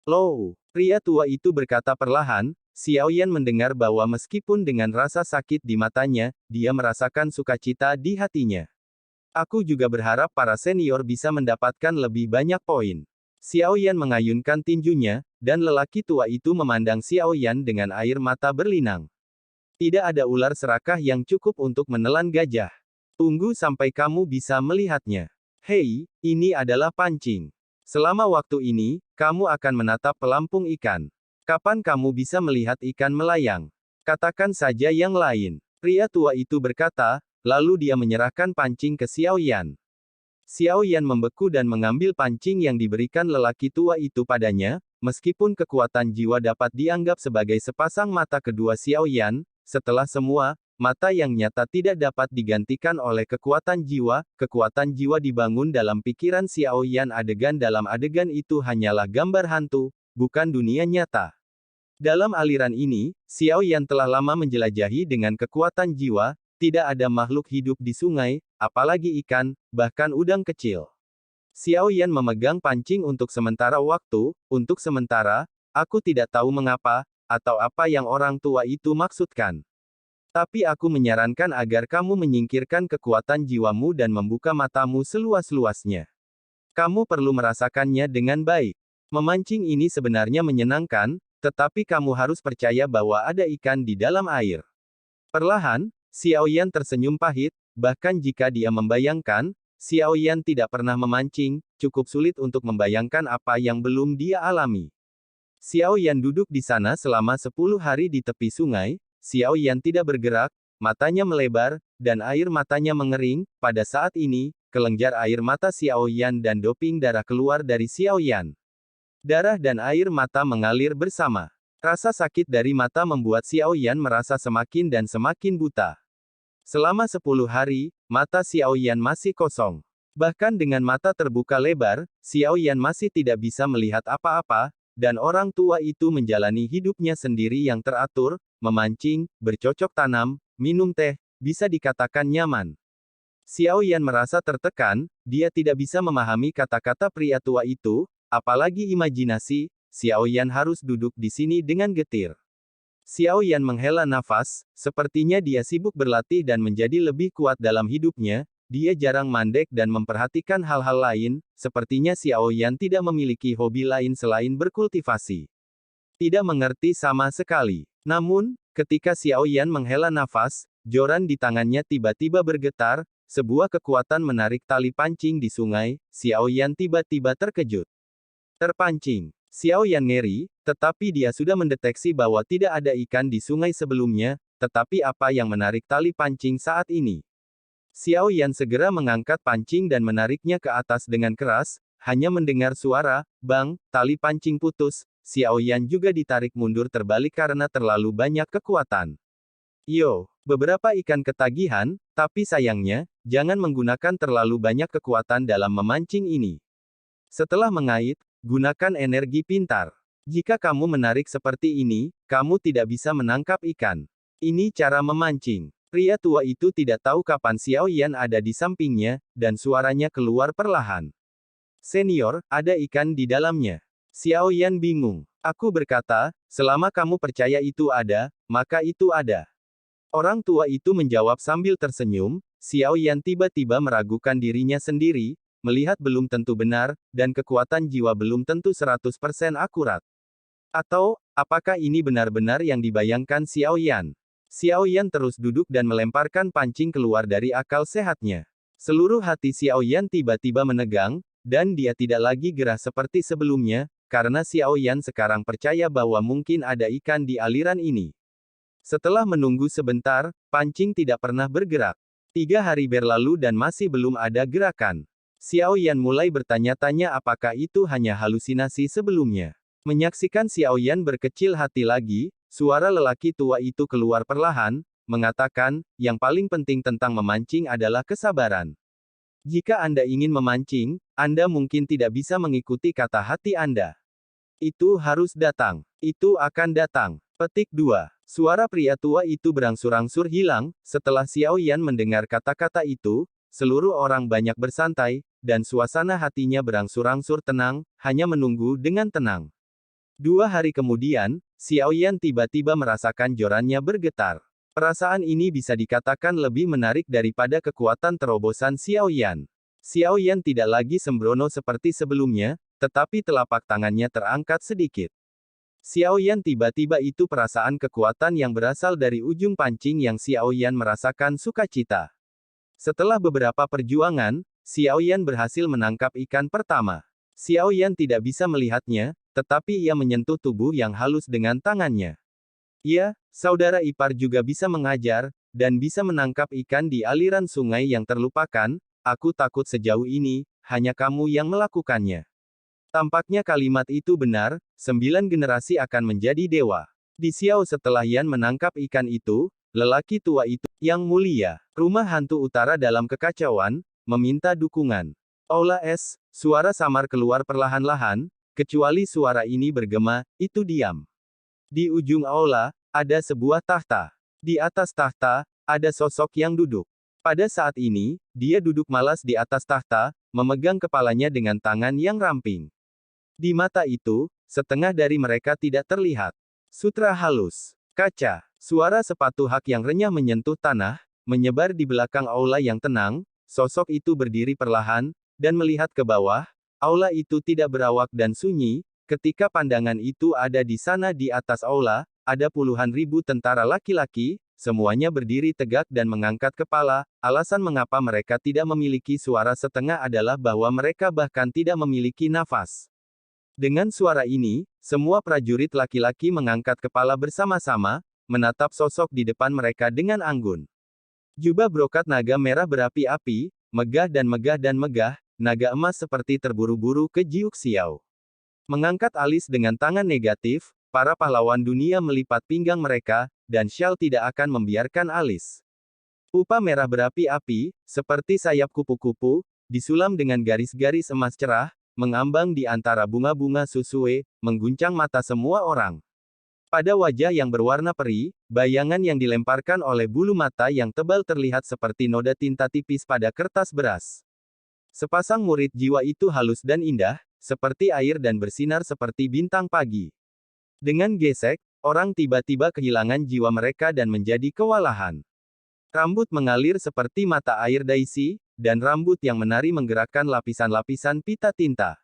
Low, pria tua itu berkata perlahan. Xiaoyan mendengar bahwa meskipun dengan rasa sakit di matanya, dia merasakan sukacita di hatinya. Aku juga berharap para senior bisa mendapatkan lebih banyak poin. Xiaoyan mengayunkan tinjunya, dan lelaki tua itu memandang Xiaoyan dengan air mata berlinang. Tidak ada ular serakah yang cukup untuk menelan gajah. Tunggu sampai kamu bisa melihatnya. Hei, ini adalah pancing. Selama waktu ini, kamu akan menatap pelampung ikan. Kapan kamu bisa melihat ikan melayang? Katakan saja yang lain. Pria tua itu berkata, lalu dia menyerahkan pancing ke Xiaoyan. Xiaoyan membeku dan mengambil pancing yang diberikan lelaki tua itu padanya, meskipun kekuatan jiwa dapat dianggap sebagai sepasang mata kedua Xiaoyan, setelah semua, mata yang nyata tidak dapat digantikan oleh kekuatan jiwa dibangun dalam pikiran Xiaoyan adegan dalam adegan itu hanyalah gambar hantu, bukan dunia nyata. Dalam aliran ini, Xiaoyan telah lama menjelajahi dengan kekuatan jiwa, tidak ada makhluk hidup di sungai, apalagi ikan, bahkan udang kecil. Xiaoyan memegang pancing untuk sementara waktu, untuk sementara, aku tidak tahu mengapa, atau apa yang orang tua itu maksudkan. Tapi aku menyarankan agar kamu menyingkirkan kekuatan jiwamu dan membuka matamu seluas-luasnya. Kamu perlu merasakannya dengan baik. Memancing ini sebenarnya menyenangkan, tetapi kamu harus percaya bahwa ada ikan di dalam air. Perlahan, Xiaoyan tersenyum pahit, bahkan jika dia membayangkan, Xiaoyan tidak pernah memancing, cukup sulit untuk membayangkan apa yang belum dia alami. Xiaoyan duduk di sana selama 10 hari di tepi sungai, Xiaoyan tidak bergerak, matanya melebar, dan air matanya mengering. Pada saat ini, kelenjar air mata Xiaoyan dan doping darah keluar dari Xiaoyan. Darah dan air mata mengalir bersama. Rasa sakit dari mata membuat Xiaoyan merasa semakin dan semakin buta. Selama 10 hari, mata Xiaoyan masih kosong. Bahkan dengan mata terbuka lebar, Xiaoyan masih tidak bisa melihat apa-apa, dan orang tua itu menjalani hidupnya sendiri yang teratur, memancing, bercocok tanam, minum teh, bisa dikatakan nyaman. Xiaoyan merasa tertekan, dia tidak bisa memahami kata-kata pria tua itu, apalagi imajinasi. Xiaoyan harus duduk di sini dengan getir. Xiaoyan menghela nafas, sepertinya dia sibuk berlatih dan menjadi lebih kuat dalam hidupnya, dia jarang mandek dan memperhatikan hal-hal lain, sepertinya Xiaoyan tidak memiliki hobi lain selain berkultivasi. Tidak mengerti sama sekali. Namun, ketika Xiaoyan menghela nafas, joran di tangannya tiba-tiba bergetar, sebuah kekuatan menarik tali pancing di sungai, Xiaoyan tiba-tiba terkejut. Terpancing. Xiaoyan ngeri, tetapi dia sudah mendeteksi bahwa tidak ada ikan di sungai sebelumnya, tetapi apa yang menarik tali pancing saat ini? Xiaoyan segera mengangkat pancing dan menariknya ke atas dengan keras, hanya mendengar suara, bang, tali pancing putus, Xiaoyan juga ditarik mundur terbalik karena terlalu banyak kekuatan. Yo, beberapa ikan ketagihan, tapi sayangnya, jangan menggunakan terlalu banyak kekuatan dalam memancing ini. Setelah mengait, gunakan energi pintar. Jika kamu menarik seperti ini, kamu tidak bisa menangkap ikan. Ini cara memancing. Pria tua itu tidak tahu kapan Xiaoyan ada di sampingnya, dan suaranya keluar perlahan. Senior, ada ikan di dalamnya. Xiaoyan bingung. Aku berkata, selama kamu percaya itu ada, maka itu ada. Orang tua itu menjawab sambil tersenyum. Xiaoyan tiba-tiba meragukan dirinya sendiri, melihat belum tentu benar, dan kekuatan jiwa belum tentu 100% akurat. Atau, apakah ini benar-benar yang dibayangkan Xiaoyan? Xiaoyan terus duduk dan melemparkan pancing keluar dari akal sehatnya. Seluruh hati Xiaoyan tiba-tiba menegang, dan dia tidak lagi gerah seperti sebelumnya, karena Xiaoyan sekarang percaya bahwa mungkin ada ikan di aliran ini. Setelah menunggu sebentar, pancing tidak pernah bergerak. 3 hari berlalu dan masih belum ada gerakan. Xiaoyan mulai bertanya-tanya apakah itu hanya halusinasi sebelumnya. Menyaksikan Xiaoyan berkecil hati lagi, suara lelaki tua itu keluar perlahan, mengatakan, yang paling penting tentang memancing adalah kesabaran. Jika Anda ingin memancing, Anda mungkin tidak bisa mengikuti kata hati Anda. Itu harus datang. Itu akan datang. Petik 2. Suara pria tua itu berangsur-angsur hilang. Setelah Xiaoyan mendengar kata-kata itu, seluruh orang banyak bersantai, dan suasana hatinya berangsur-angsur tenang, hanya menunggu dengan tenang. 2 hari kemudian, Xiaoyan tiba-tiba merasakan jorannya bergetar. Perasaan ini bisa dikatakan lebih menarik daripada kekuatan terobosan Xiaoyan. Xiaoyan tidak lagi sembrono seperti sebelumnya, tetapi telapak tangannya terangkat sedikit. Xiaoyan tiba-tiba itu perasaan kekuatan yang berasal dari ujung pancing yang Xiaoyan merasakan sukacita. Setelah beberapa perjuangan, Xiaoyan berhasil menangkap ikan pertama. Xiaoyan tidak bisa melihatnya, tetapi ia menyentuh tubuh yang halus dengan tangannya. Ya, saudara ipar juga bisa mengajar, dan bisa menangkap ikan di aliran sungai yang terlupakan. Aku takut sejauh ini, hanya kamu yang melakukannya. Tampaknya kalimat itu benar, 9 generasi akan menjadi dewa. Di Xiao setelah Yan menangkap ikan itu, lelaki tua itu, yang mulia, rumah hantu utara dalam kekacauan, meminta dukungan. Aula es, suara samar keluar perlahan-lahan, kecuali suara ini bergema, itu diam. Di ujung aula, ada sebuah tahta. Di atas tahta, ada sosok yang duduk. Pada saat ini, dia duduk malas di atas tahta, memegang kepalanya dengan tangan yang ramping. Di mata itu, setengah dari mereka tidak terlihat. Sutra halus. Kaca. Suara sepatu hak yang renyah menyentuh tanah, menyebar di belakang aula yang tenang. Sosok itu berdiri perlahan, dan melihat ke bawah. Aula itu tidak berawak dan sunyi, ketika pandangan itu ada di sana di atas aula, ada puluhan ribu tentara laki-laki, semuanya berdiri tegak dan mengangkat kepala. Alasan mengapa mereka tidak memiliki suara setengah adalah bahwa mereka bahkan tidak memiliki nafas. Dengan suara ini, semua prajurit laki-laki mengangkat kepala bersama-sama, menatap sosok di depan mereka dengan anggun. Jubah brokat naga merah berapi-api, megah dan megah dan megah, naga emas seperti terburu-buru ke Jiuk Xiao. Mengangkat alis dengan tangan negatif, para pahlawan dunia melipat pinggang mereka, dan Shao tidak akan membiarkan alis. Pupa merah berapi-api, seperti sayap kupu-kupu, disulam dengan garis-garis emas cerah, mengambang di antara bunga-bunga susue, mengguncang mata semua orang. Pada wajah yang berwarna peri, bayangan yang dilemparkan oleh bulu mata yang tebal terlihat seperti noda tinta tipis pada kertas beras. Sepasang murid jiwa itu halus dan indah, seperti air dan bersinar seperti bintang pagi. Dengan gesek, orang tiba-tiba kehilangan jiwa mereka dan menjadi kewalahan. Rambut mengalir seperti mata air Daisy, dan rambut yang menari menggerakkan lapisan-lapisan pita tinta.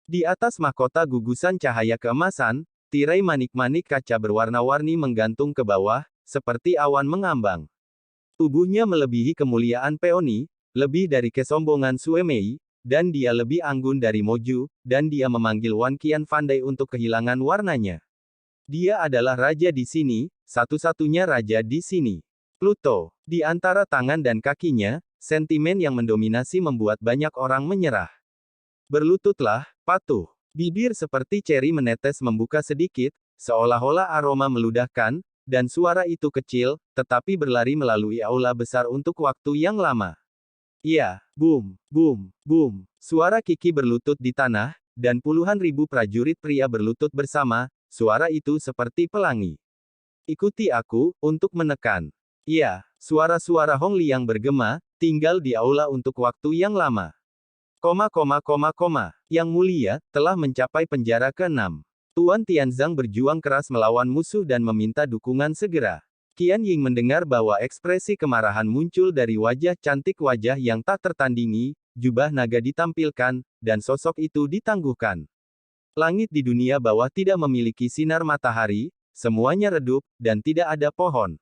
Di atas mahkota gugusan cahaya keemasan, tirai manik-manik kaca berwarna-warni menggantung ke bawah, seperti awan mengambang. Tubuhnya melebihi kemuliaan Peony, lebih dari kesombongan Suemei, dan dia lebih anggun dari Moju, dan dia memanggil Wan Qian Fandai untuk kehilangan warnanya. Dia adalah raja di sini, satu-satunya raja di sini. Pluto. Di antara tangan dan kakinya, sentimen yang mendominasi membuat banyak orang menyerah. Berlututlah, patuh. Bibir seperti ceri menetes membuka sedikit, seolah-olah aroma meludahkan, dan suara itu kecil, tetapi berlari melalui aula besar untuk waktu yang lama. Iya, boom, boom, boom. Suara Kiki berlutut di tanah, dan puluhan ribu prajurit pria berlutut bersama, suara itu seperti pelangi. Ikuti aku, untuk menekan. Iya, suara-suara Hong Liang bergema, tinggal di aula untuk waktu yang lama. Yang mulia, telah mencapai penjara ke-6. Tuan Tianzang berjuang keras melawan musuh dan meminta dukungan segera. Qian Ying mendengar bahwa ekspresi kemarahan muncul dari wajah cantik wajah yang tak tertandingi, jubah naga ditampilkan, dan sosok itu ditangguhkan. Langit di dunia bawah tidak memiliki sinar matahari, semuanya redup, dan tidak ada pohon.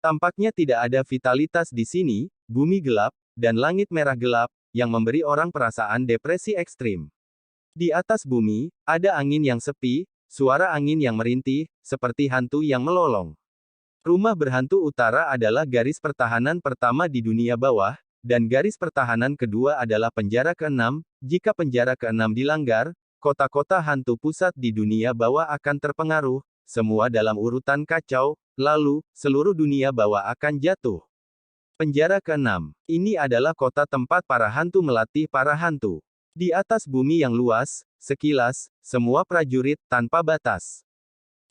Tampaknya tidak ada vitalitas di sini, bumi gelap, dan langit merah gelap, yang memberi orang perasaan depresi ekstrim. Di atas bumi, ada angin yang sepi, suara angin yang merintih, seperti hantu yang melolong. Rumah berhantu utara adalah garis pertahanan pertama di dunia bawah, dan garis pertahanan kedua adalah penjara ke-6. Jika penjara ke-6 dilanggar, kota-kota hantu pusat di dunia bawah akan terpengaruh, semua dalam urutan kacau, lalu, seluruh dunia bawah akan jatuh. Penjara ke-6. Ini adalah kota tempat para hantu melatih para hantu. Di atas bumi yang luas, sekilas, semua prajurit, tanpa batas.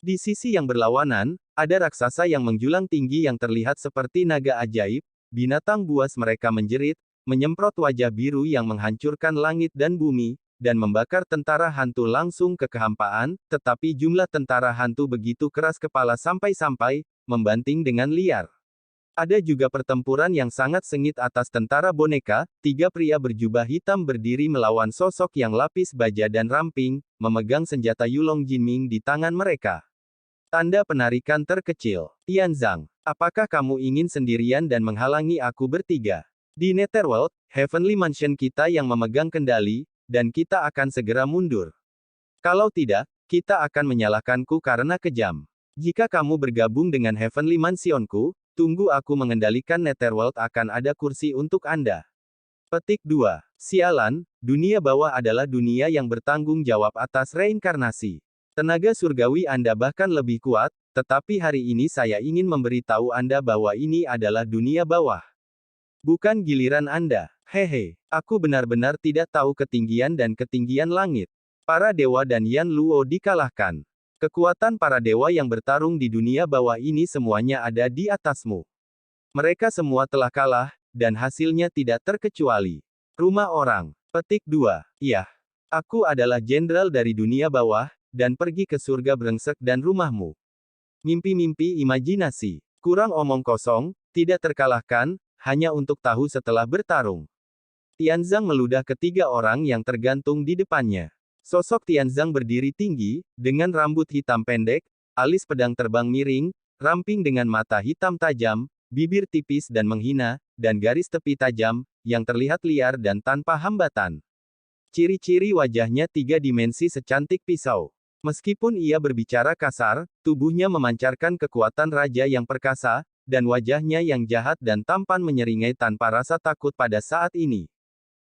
Di sisi yang berlawanan, ada raksasa yang menjulang tinggi yang terlihat seperti naga ajaib, binatang buas mereka menjerit, menyemprot wajah biru yang menghancurkan langit dan bumi, dan membakar tentara hantu langsung ke kehampaan, tetapi jumlah tentara hantu begitu keras kepala sampai-sampai, membanting dengan liar. Ada juga pertempuran yang sangat sengit atas tentara boneka, 3 pria berjubah hitam berdiri melawan sosok yang lapis baja dan ramping, memegang senjata Yulong Jinming di tangan mereka. Tanda penarikan terkecil. Tianzang, apakah kamu ingin sendirian dan menghalangi aku bertiga? Di Netherworld, Heavenly Mansion kita yang memegang kendali, dan kita akan segera mundur. Kalau tidak, kita akan menyalahkanku karena kejam. Jika kamu bergabung dengan Heavenly Mansionku, tunggu aku mengendalikan Netherworld akan ada kursi untuk Anda. Petik 2. Sialan, dunia bawah adalah dunia yang bertanggung jawab atas reinkarnasi. Tenaga surgawi Anda bahkan lebih kuat, tetapi hari ini saya ingin memberitahu Anda bahwa ini adalah dunia bawah. Bukan giliran Anda. Hehe, aku benar-benar tidak tahu ketinggian dan ketinggian langit. Para dewa dan Yan Luo dikalahkan. Kekuatan para dewa yang bertarung di dunia bawah ini semuanya ada di atasmu. Mereka semua telah kalah, dan hasilnya tidak terkecuali. Rumah orang. Petik 2. Iya. Aku adalah jenderal dari dunia bawah, dan pergi ke surga brengsek dan rumahmu. Mimpi-mimpi imajinasi. Kurang omong kosong, tidak terkalahkan, hanya untuk tahu setelah bertarung. Tianzang meludah ke 3 orang yang tergantung di depannya. Sosok Tianzang berdiri tinggi, dengan rambut hitam pendek, alis pedang terbang miring, ramping dengan mata hitam tajam, bibir tipis dan menghina, dan garis tepi tajam, yang terlihat liar dan tanpa hambatan. Ciri-ciri wajahnya 3 dimensi secantik pisau. Meskipun ia berbicara kasar, tubuhnya memancarkan kekuatan raja yang perkasa, dan wajahnya yang jahat dan tampan menyeringai tanpa rasa takut pada saat ini.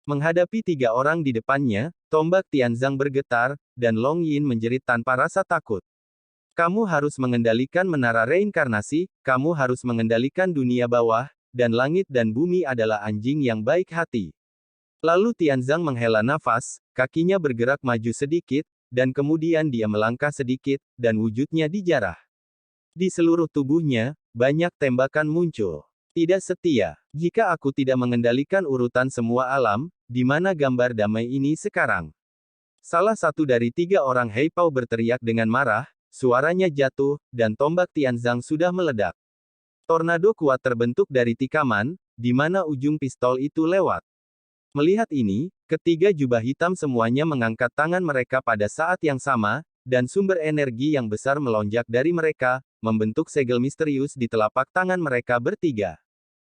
Menghadapi 3 orang di depannya, tombak Tianzang bergetar, dan Long Yin menjerit tanpa rasa takut. Kamu harus mengendalikan menara reinkarnasi, kamu harus mengendalikan dunia bawah, dan langit dan bumi adalah anjing yang baik hati. Lalu Tianzang menghela nafas, kakinya bergerak maju sedikit, dan kemudian dia melangkah sedikit, dan wujudnya dijarah. Di seluruh tubuhnya, banyak tembakan muncul. Tidak setia. Jika aku tidak mengendalikan urutan semua alam, di mana gambar damai ini sekarang? Salah satu dari 3 orang Heipao berteriak dengan marah, suaranya jatuh, dan tombak Tianzang sudah meledak. Tornado kuat terbentuk dari tikaman, di mana ujung pistol itu lewat. Melihat ini, ketiga jubah hitam semuanya mengangkat tangan mereka pada saat yang sama, dan sumber energi yang besar melonjak dari mereka, membentuk segel misterius di telapak tangan mereka bertiga.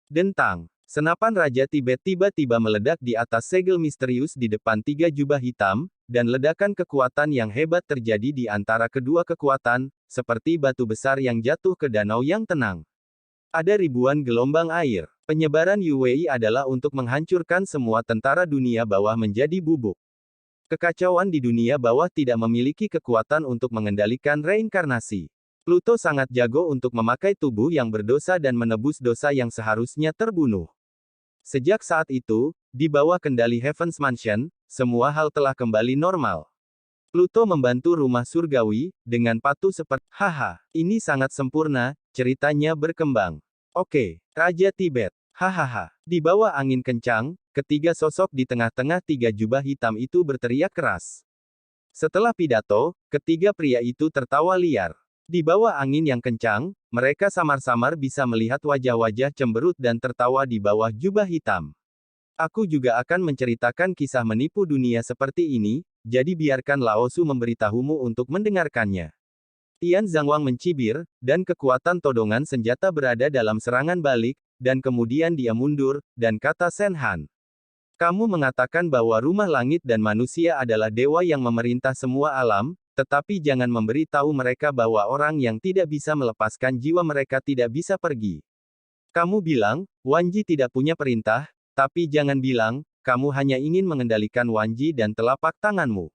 Dentang. Senapan Raja Tibet tiba-tiba meledak di atas segel misterius di depan 3 jubah hitam, dan ledakan kekuatan yang hebat terjadi di antara kedua kekuatan, seperti batu besar yang jatuh ke danau yang tenang. Ada ribuan gelombang air. Penyebaran Yuwei adalah untuk menghancurkan semua tentara dunia bawah menjadi bubuk. Kekacauan di dunia bawah tidak memiliki kekuatan untuk mengendalikan reinkarnasi. Pluto sangat jago untuk memakai tubuh yang berdosa dan menebus dosa yang seharusnya terbunuh. Sejak saat itu, di bawah kendali Heaven's Mansion, semua hal telah kembali normal. Pluto membantu rumah surgawi, dengan patuh seperti, haha, ini sangat sempurna, ceritanya berkembang. Oke, Raja Tibet, hahaha. Di bawah angin kencang, ketiga sosok di tengah-tengah 3 jubah hitam itu berteriak keras. Setelah pidato, ketiga pria itu tertawa liar. Di bawah angin yang kencang, mereka samar-samar bisa melihat wajah-wajah cemberut dan tertawa di bawah jubah hitam. Aku juga akan menceritakan kisah menipu dunia seperti ini, jadi biarkan Laosu memberitahumu untuk mendengarkannya. Tian Zhangwang mencibir, dan kekuatan todongan senjata berada dalam serangan balik, dan kemudian dia mundur, dan kata Shen Han. Kamu mengatakan bahwa rumah langit dan manusia adalah dewa yang memerintah semua alam, tetapi jangan memberi tahu mereka bahwa orang yang tidak bisa melepaskan jiwa mereka tidak bisa pergi. Kamu bilang, Wanji tidak punya perintah, tapi jangan bilang, kamu hanya ingin mengendalikan Wanji dan telapak tanganmu.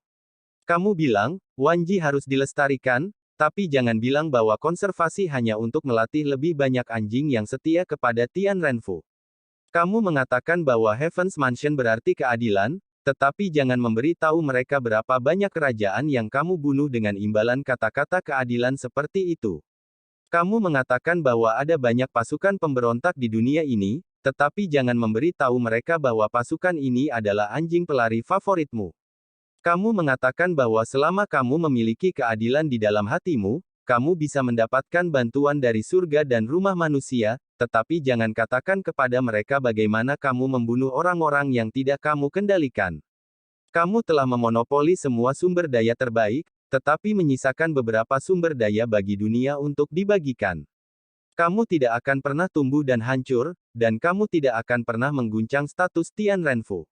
Kamu bilang, Wanji harus dilestarikan, tapi jangan bilang bahwa konservasi hanya untuk melatih lebih banyak anjing yang setia kepada Tian Renfu. Kamu mengatakan bahwa Heaven's Mansion berarti keadilan, tetapi jangan memberi tahu mereka berapa banyak kerajaan yang kamu bunuh dengan imbalan kata-kata keadilan seperti itu. Kamu mengatakan bahwa ada banyak pasukan pemberontak di dunia ini, tetapi jangan memberi tahu mereka bahwa pasukan ini adalah anjing pelari favoritmu. Kamu mengatakan bahwa selama kamu memiliki keadilan di dalam hatimu, kamu bisa mendapatkan bantuan dari surga dan rumah manusia, tetapi jangan katakan kepada mereka bagaimana kamu membunuh orang-orang yang tidak kamu kendalikan. Kamu telah memonopoli semua sumber daya terbaik, tetapi menyisakan beberapa sumber daya bagi dunia untuk dibagikan. Kamu tidak akan pernah tumbuh dan hancur, dan kamu tidak akan pernah mengguncang status Tian Renfu.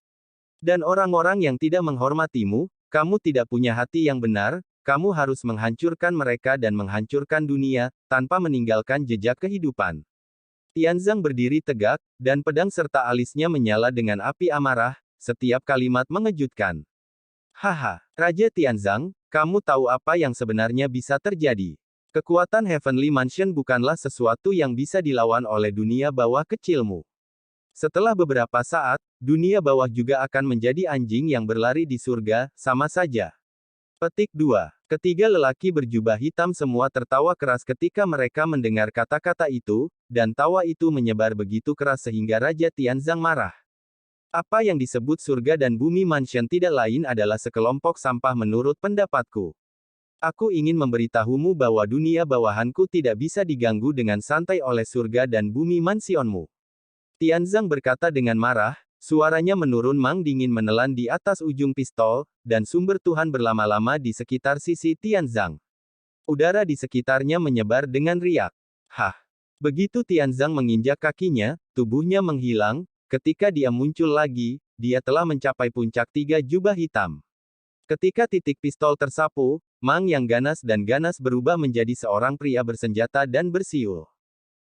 Dan orang-orang yang tidak menghormatimu, kamu tidak punya hati yang benar, kamu harus menghancurkan mereka dan menghancurkan dunia, tanpa meninggalkan jejak kehidupan. Tianzang berdiri tegak, dan pedang serta alisnya menyala dengan api amarah, setiap kalimat mengejutkan. Haha, Raja Tianzang, kamu tahu apa yang sebenarnya bisa terjadi. Kekuatan Heavenly Mansion bukanlah sesuatu yang bisa dilawan oleh dunia bawah kecilmu. Setelah beberapa saat, dunia bawah juga akan menjadi anjing yang berlari di surga, sama saja. Petik 2. Ketiga lelaki berjubah hitam semua tertawa keras ketika mereka mendengar kata-kata itu, dan tawa itu menyebar begitu keras sehingga Raja Tianzang marah. Apa yang disebut surga dan bumi mansion tidak lain adalah sekelompok sampah menurut pendapatku. Aku ingin memberitahumu bahwa dunia bawahanku tidak bisa diganggu dengan santai oleh surga dan bumi mansionmu. Tianzang berkata dengan marah, Suaranya menurun. Mang dingin menelan di atas ujung pistol, dan sumber Tuhan berlama-lama di sekitar sisi Tianzang. Udara di sekitarnya menyebar dengan riak. Hah! Begitu Tianzang menginjak kakinya, tubuhnya menghilang. Ketika dia muncul lagi, dia telah mencapai puncak 3 jubah hitam. Ketika titik pistol tersapu, Mang yang ganas dan ganas berubah menjadi seorang pria bersenjata dan bersiul.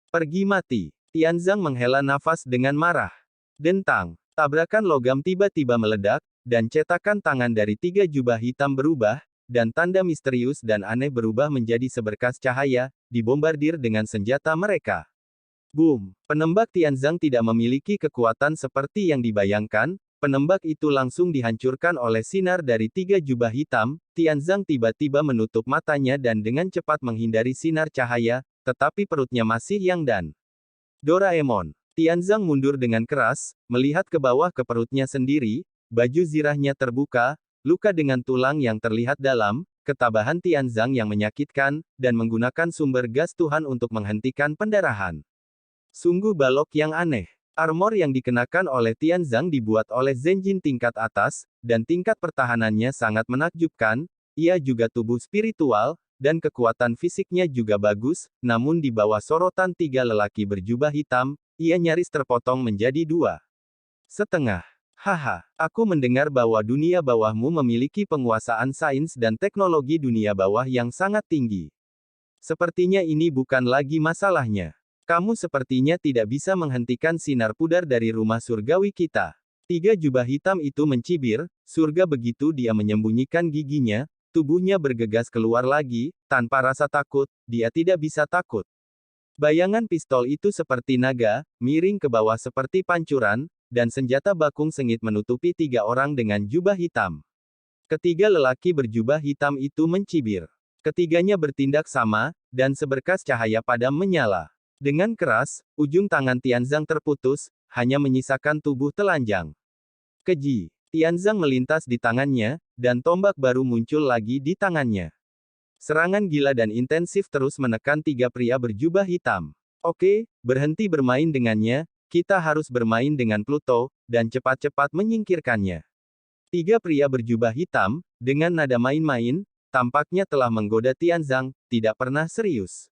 Pergi mati. Tianzang menghela nafas dengan marah. Dentang. Tabrakan logam tiba-tiba meledak, dan cetakan tangan dari 3 jubah hitam berubah, dan tanda misterius dan aneh berubah menjadi seberkas cahaya, dibombardir dengan senjata mereka. Boom! Penembak Tianzang tidak memiliki kekuatan seperti yang dibayangkan. Penembak itu langsung dihancurkan oleh sinar dari 3 jubah hitam. Tianzang tiba-tiba menutup matanya dan dengan cepat menghindari sinar cahaya, tetapi perutnya masih yang dan. Doraemon. Tianzang mundur dengan keras, melihat ke bawah ke perutnya sendiri, baju zirahnya terbuka, luka dengan tulang yang terlihat dalam, ketabahan Tianzang yang menyakitkan, dan menggunakan sumber gas Tuhan untuk menghentikan pendarahan. Sungguh balok yang aneh. Armor yang dikenakan oleh Tianzang dibuat oleh Zenjin tingkat atas, dan tingkat pertahanannya sangat menakjubkan. Ia juga tubuh spiritual, dan kekuatan fisiknya juga bagus, namun di bawah sorotan 3 lelaki berjubah hitam, ia nyaris terpotong menjadi 2,5. Haha, aku mendengar bahwa dunia bawahmu memiliki penguasaan sains dan teknologi dunia bawah yang sangat tinggi. Sepertinya ini bukan lagi masalahnya. Kamu sepertinya tidak bisa menghentikan sinar pudar dari rumah surgawi kita. 3 jubah hitam itu mencibir, surga begitu dia menyembunyikan giginya, tubuhnya bergegas keluar lagi, tanpa rasa takut, dia tidak bisa takut. Bayangan pistol itu seperti naga, miring ke bawah seperti pancuran, dan senjata bakung sengit menutupi 3 orang dengan jubah hitam. Ketiga lelaki berjubah hitam itu mencibir. Ketiganya bertindak sama, dan seberkas cahaya padam menyala. Dengan keras, ujung tangan Tianzang terputus, hanya menyisakan tubuh telanjang. Keji. Tianzang melintas di tangannya, dan tombak baru muncul lagi di tangannya. Serangan gila dan intensif terus menekan 3 pria berjubah hitam. Oke, berhenti bermain dengannya, kita harus bermain dengan Pluto, dan cepat-cepat menyingkirkannya. 3 pria berjubah hitam, dengan nada main-main, tampaknya telah menggoda Tianzang, tidak pernah serius.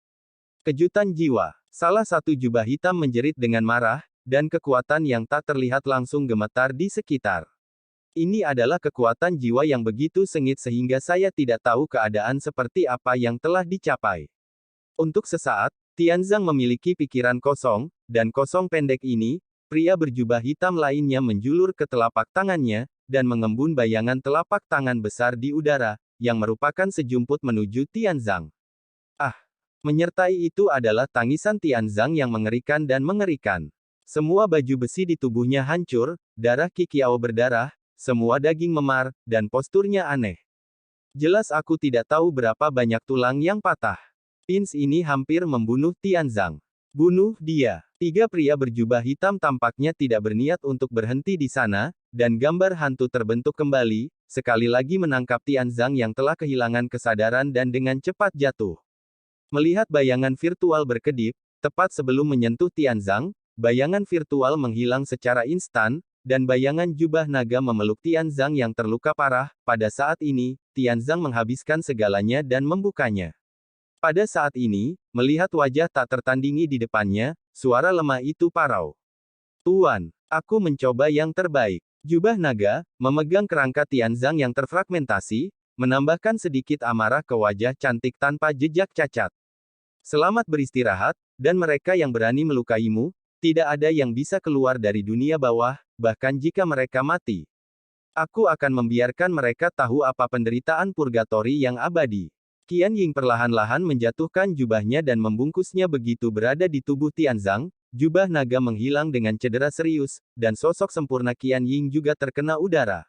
Kejutan jiwa. Salah satu jubah hitam menjerit dengan marah, dan kekuatan yang tak terlihat langsung gemetar di sekitar. Ini adalah kekuatan jiwa yang begitu sengit sehingga saya tidak tahu keadaan seperti apa yang telah dicapai. Untuk sesaat, Tianzang memiliki pikiran kosong, dan kosong pendek ini, pria berjubah hitam lainnya menjulur ke telapak tangannya, dan mengembun bayangan telapak tangan besar di udara, yang merupakan sejumput menuju Tianzang. Ah! Menyertai itu adalah tangisan Tianzang yang mengerikan dan mengerikan. Semua baju besi di tubuhnya hancur, darah Qiqiao berdarah, semua daging memar, dan posturnya aneh. Jelas aku tidak tahu berapa banyak tulang yang patah. Pins ini hampir membunuh Tianzang. Bunuh dia. 3 pria berjubah hitam tampaknya tidak berniat untuk berhenti di sana, dan gambar hantu terbentuk kembali, sekali lagi menangkap Tianzang yang telah kehilangan kesadaran dan dengan cepat jatuh. Melihat bayangan virtual berkedip, tepat sebelum menyentuh Tianzang, bayangan virtual menghilang secara instan, dan bayangan jubah naga memeluk Tianzang yang terluka parah. Pada saat ini, Tianzang menghabiskan segalanya dan membukanya. Pada saat ini, melihat wajah tak tertandingi di depannya, suara lemah itu parau. Tuan, aku mencoba yang terbaik. Jubah naga, memegang kerangka Tianzang yang terfragmentasi, menambahkan sedikit amarah ke wajah cantik tanpa jejak cacat. Selamat beristirahat, dan mereka yang berani melukaimu, tidak ada yang bisa keluar dari dunia bawah, bahkan jika mereka mati. Aku akan membiarkan mereka tahu apa penderitaan purgatori yang abadi. Qian Ying perlahan-lahan menjatuhkan jubahnya dan membungkusnya begitu berada di tubuh Tianzang, jubah naga menghilang dengan cedera serius, dan sosok sempurna Qian Ying juga terkena udara.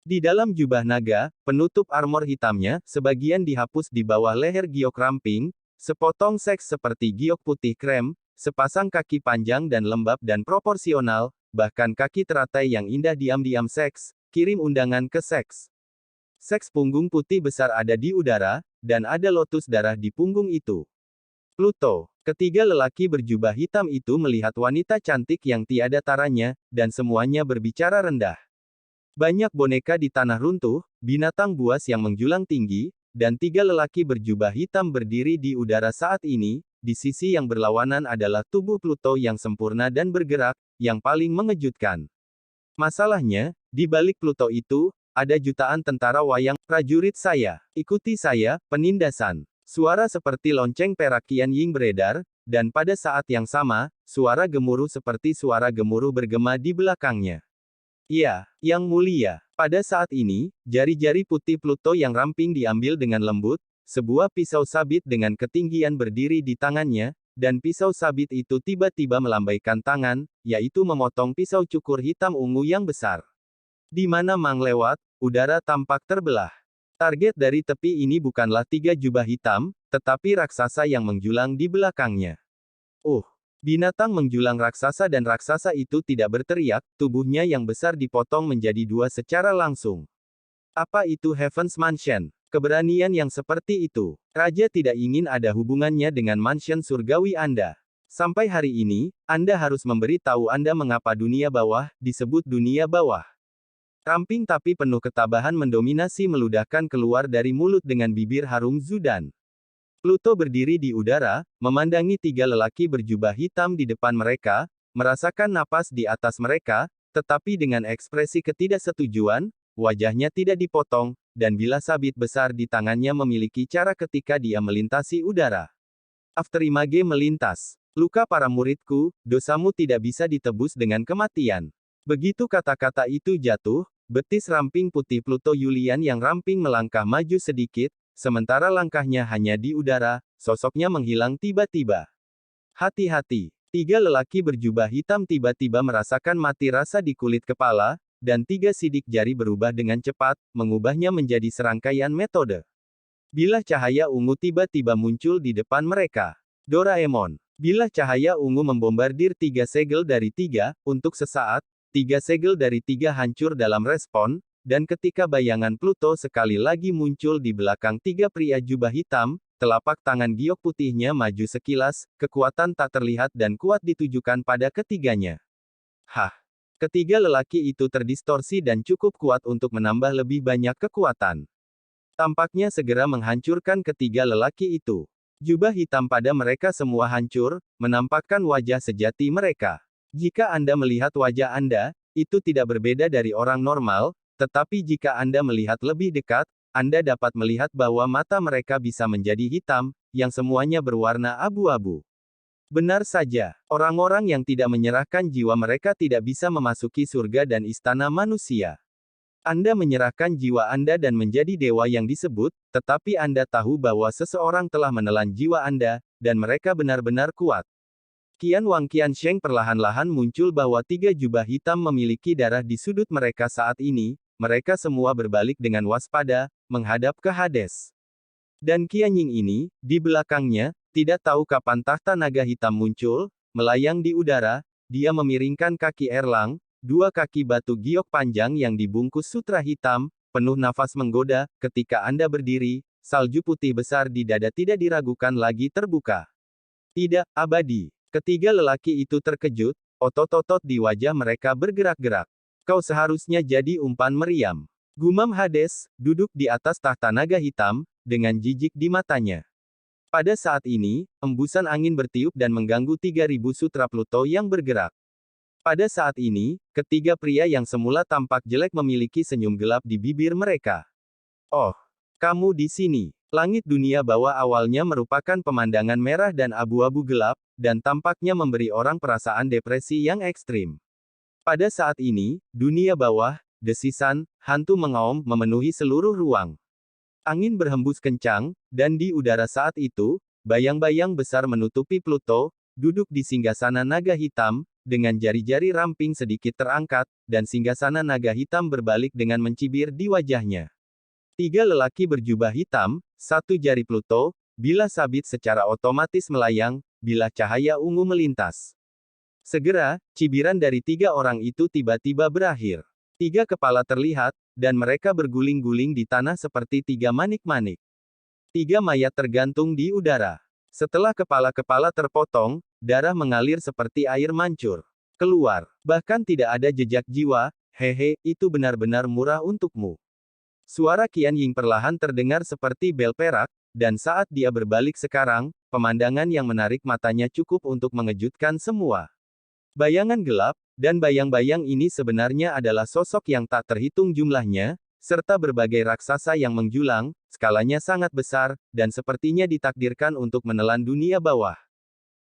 Di dalam jubah naga, penutup armor hitamnya, sebagian dihapus di bawah leher giok ramping, sepotong seks seperti giok putih krem, sepasang kaki panjang dan lembab dan proporsional, bahkan kaki teratai yang indah diam-diam seks, kirim undangan ke seks. Seks punggung putih besar ada di udara, dan ada lotus darah di punggung itu. Pluto, Ketiga lelaki berjubah hitam itu melihat wanita cantik yang tiada taranya, dan semuanya berbicara rendah. Banyak boneka di tanah runtuh, binatang buas yang menjulang tinggi, dan tiga lelaki berjubah hitam berdiri di udara saat ini. Di sisi yang berlawanan adalah tubuh Pluto yang sempurna dan bergerak, yang paling mengejutkan. Masalahnya, di balik Pluto itu, ada jutaan tentara wayang. Prajurit saya, ikuti saya, penindasan. Suara seperti lonceng perak Qian Ying beredar, dan pada saat yang sama, suara gemuruh seperti suara gemuruh bergema di belakangnya. Ya, Yang Mulia. Pada saat ini, jari-jari putih Pluto yang ramping diambil dengan lembut, sebuah pisau sabit dengan ketinggian berdiri di tangannya, dan pisau sabit itu tiba-tiba melambaikan tangan, yaitu memotong pisau cukur hitam ungu yang besar. Di mana Mang lewat, udara tampak terbelah. Target dari tepi ini bukanlah tiga jubah hitam, tetapi raksasa yang menjulang di belakangnya. Binatang menjulang raksasa dan raksasa itu tidak berteriak, tubuhnya yang besar dipotong menjadi dua secara langsung. Apa itu Heaven's Mansion? Keberanian yang seperti itu. Raja tidak ingin ada hubungannya dengan mansion surgawi Anda. Sampai hari ini, Anda harus memberi tahu Anda mengapa dunia bawah disebut dunia bawah. Ramping tapi penuh ketabahan mendominasi meludahkan keluar dari mulut dengan bibir harum Zudan. Pluto berdiri di udara, memandangi tiga lelaki berjubah hitam di depan mereka, merasakan napas di atas mereka, tetapi dengan ekspresi ketidaksetujuan, wajahnya tidak dipotong, dan bilah sabit besar di tangannya memiliki cara ketika dia melintasi udara. Afterimage melintas. Luka para muridku, dosamu tidak bisa ditebus dengan kematian. Begitu kata-kata itu jatuh, betis ramping putih Pluto Yulian yang ramping melangkah maju sedikit, sementara langkahnya hanya di udara, sosoknya menghilang tiba-tiba. Hati-hati. Tiga lelaki berjubah hitam tiba-tiba merasakan mati rasa di kulit kepala, dan tiga sidik jari berubah dengan cepat, mengubahnya menjadi serangkaian metode. Bilah cahaya ungu tiba-tiba muncul di depan mereka. Doraemon. Bilah cahaya ungu membombardir tiga segel dari tiga, untuk sesaat, tiga segel dari tiga hancur dalam respon, dan ketika bayangan Pluto sekali lagi muncul di belakang tiga pria jubah hitam, telapak tangan giok putihnya maju sekilas, kekuatan tak terlihat dan kuat ditujukan pada ketiganya. Ketiga lelaki itu terdistorsi dan cukup kuat untuk menambah lebih banyak kekuatan. Tampaknya segera menghancurkan ketiga lelaki itu. Jubah hitam pada mereka semua hancur, menampakkan wajah sejati mereka. Jika Anda melihat wajah Anda, itu tidak berbeda dari orang normal, tetapi jika Anda melihat lebih dekat, Anda dapat melihat bahwa mata mereka bisa menjadi hitam, yang semuanya berwarna abu-abu. Benar saja, orang-orang yang tidak menyerahkan jiwa mereka tidak bisa memasuki surga dan istana manusia. Anda menyerahkan jiwa Anda dan menjadi dewa yang disebut, tetapi Anda tahu bahwa seseorang telah menelan jiwa Anda, dan mereka benar-benar kuat. Qian Wang Qiansheng perlahan-lahan muncul bahwa tiga jubah hitam memiliki darah di sudut mereka saat ini, mereka semua berbalik dengan waspada, menghadap ke Hades. Dan Qianying ini, di belakangnya, tidak tahu kapan tahta naga hitam muncul, melayang di udara, dia memiringkan kaki erlang, dua kaki batu giok panjang yang dibungkus sutra hitam, penuh nafas menggoda, ketika Anda berdiri, salju putih besar di dada tidak diragukan lagi terbuka. Tidak, abadi. Ketiga lelaki itu terkejut, otot-otot di wajah mereka bergerak-gerak. Kau seharusnya jadi umpan meriam. Gumam Hades, duduk di atas tahta naga hitam, dengan jijik di matanya. Pada saat ini, embusan angin bertiup dan mengganggu 3000 sutra Pluto yang bergerak. Pada saat ini, ketiga pria yang semula tampak jelek memiliki senyum gelap di bibir mereka. Oh, kamu di sini. Langit dunia bawah awalnya merupakan pemandangan merah dan abu-abu gelap, dan tampaknya memberi orang perasaan depresi yang ekstrim. Pada saat ini, dunia bawah, desisan, hantu mengaum memenuhi seluruh ruang. Angin berhembus kencang, dan di udara saat itu, bayang-bayang besar menutupi Pluto, duduk di singgasana naga hitam, dengan jari-jari ramping sedikit terangkat, dan singgasana naga hitam berbalik dengan mencibir di wajahnya. Tiga lelaki berjubah hitam, satu jari Pluto, bilah sabit secara otomatis melayang, bilah cahaya ungu melintas. Segera, cibiran dari tiga orang itu tiba-tiba berakhir. Tiga kepala terlihat, dan mereka berguling-guling di tanah seperti tiga manik-manik. Tiga mayat tergantung di udara. Setelah kepala-kepala terpotong, darah mengalir seperti air mancur keluar. Bahkan tidak ada jejak jiwa. Hehe, itu benar-benar murah untukmu. Suara Qian Ying perlahan terdengar seperti bel perak, dan saat dia berbalik sekarang, pemandangan yang menarik matanya cukup untuk mengejutkan semua. Bayangan gelap, dan bayang-bayang ini sebenarnya adalah sosok yang tak terhitung jumlahnya, serta berbagai raksasa yang menjulang, skalanya sangat besar, dan sepertinya ditakdirkan untuk menelan dunia bawah.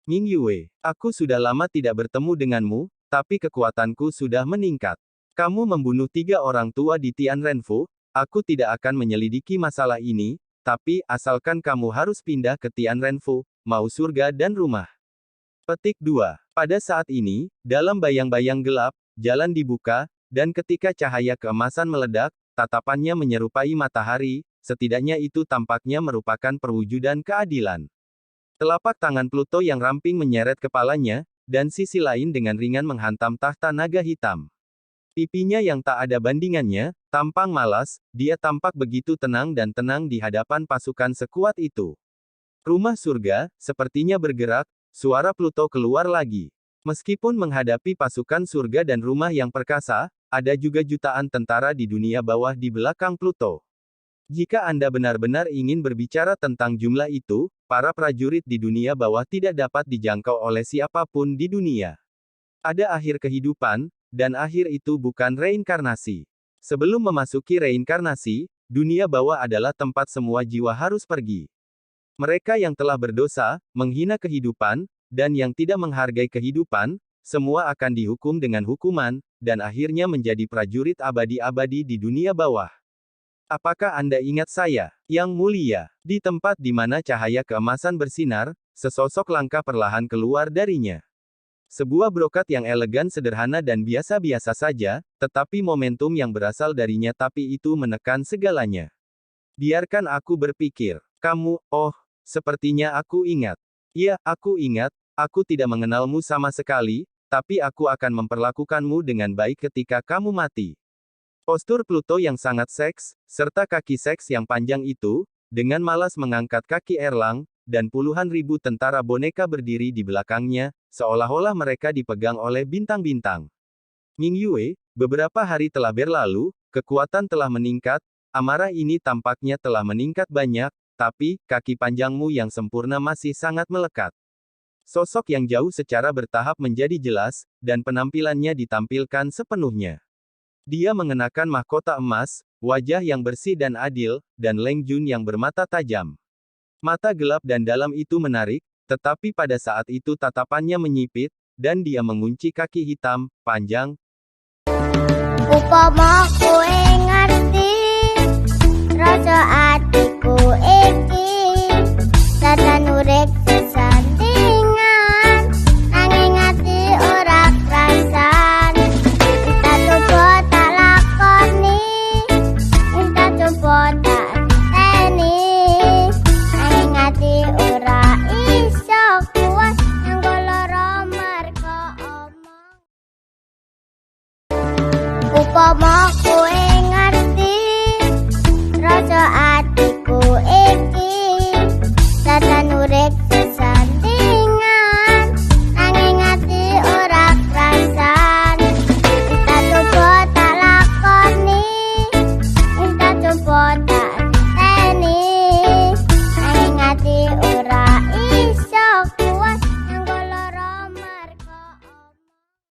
Ming Yue, aku sudah lama tidak bertemu denganmu, tapi kekuatanku sudah meningkat. Kamu membunuh 3 orang tua di Tianrenfu, aku tidak akan menyelidiki masalah ini, tapi asalkan kamu harus pindah ke Tianrenfu, mau surga dan rumah. Petik 2. Pada saat ini, dalam bayang-bayang gelap, jalan dibuka, dan ketika cahaya keemasan meledak, tatapannya menyerupai matahari, setidaknya itu tampaknya merupakan perwujudan keadilan. Telapak tangan Pluto yang ramping menyeret kepalanya, dan sisi lain dengan ringan menghantam tahta naga hitam. Pipinya yang tak ada bandingannya, tampang malas, dia tampak begitu tenang dan tenang di hadapan pasukan sekuat itu. Rumah surga, sepertinya bergerak, suara Pluto keluar lagi. Meskipun menghadapi pasukan surga dan rumah yang perkasa, ada juga jutaan tentara di dunia bawah di belakang Pluto. Jika Anda benar-benar ingin berbicara tentang jumlah itu, para prajurit di dunia bawah tidak dapat dijangkau oleh siapapun di dunia. Ada akhir kehidupan, dan akhir itu bukan reinkarnasi. Sebelum memasuki reinkarnasi, dunia bawah adalah tempat semua jiwa harus pergi. Mereka yang telah berdosa, menghina kehidupan, dan yang tidak menghargai kehidupan, semua akan dihukum dengan hukuman, dan akhirnya menjadi prajurit abadi-abadi di dunia bawah. Apakah Anda ingat saya, Yang Mulia? Di tempat di mana cahaya keemasan bersinar, sesosok langkah perlahan keluar darinya. Sebuah brokat yang elegan sederhana dan biasa-biasa saja, tetapi momentum yang berasal darinya tapi itu menekan segalanya. Biarkan aku berpikir. Kamu, oh, sepertinya aku ingat. Ya, aku ingat, aku tidak mengenalmu sama sekali, tapi aku akan memperlakukanmu dengan baik ketika kamu mati. Postur Pluto yang sangat seks, serta kaki seks yang panjang itu, dengan malas mengangkat kaki Erlang, dan puluhan ribu tentara boneka berdiri di belakangnya, seolah-olah mereka dipegang oleh bintang-bintang. Ming Yue, beberapa hari telah berlalu, kekuatan telah meningkat, amarah ini tampaknya telah meningkat banyak, tapi, kaki panjangmu yang sempurna masih sangat melekat. Sosok yang jauh secara bertahap menjadi jelas, dan penampilannya ditampilkan sepenuhnya. Dia mengenakan mahkota emas, wajah yang bersih dan adil, dan Leng Jun yang bermata tajam. Mata gelap dan dalam itu menarik, tetapi pada saat itu tatapannya menyipit, dan dia mengunci kaki hitam, panjang. Upama kowe ngerti rasa atiku iki, tenan urip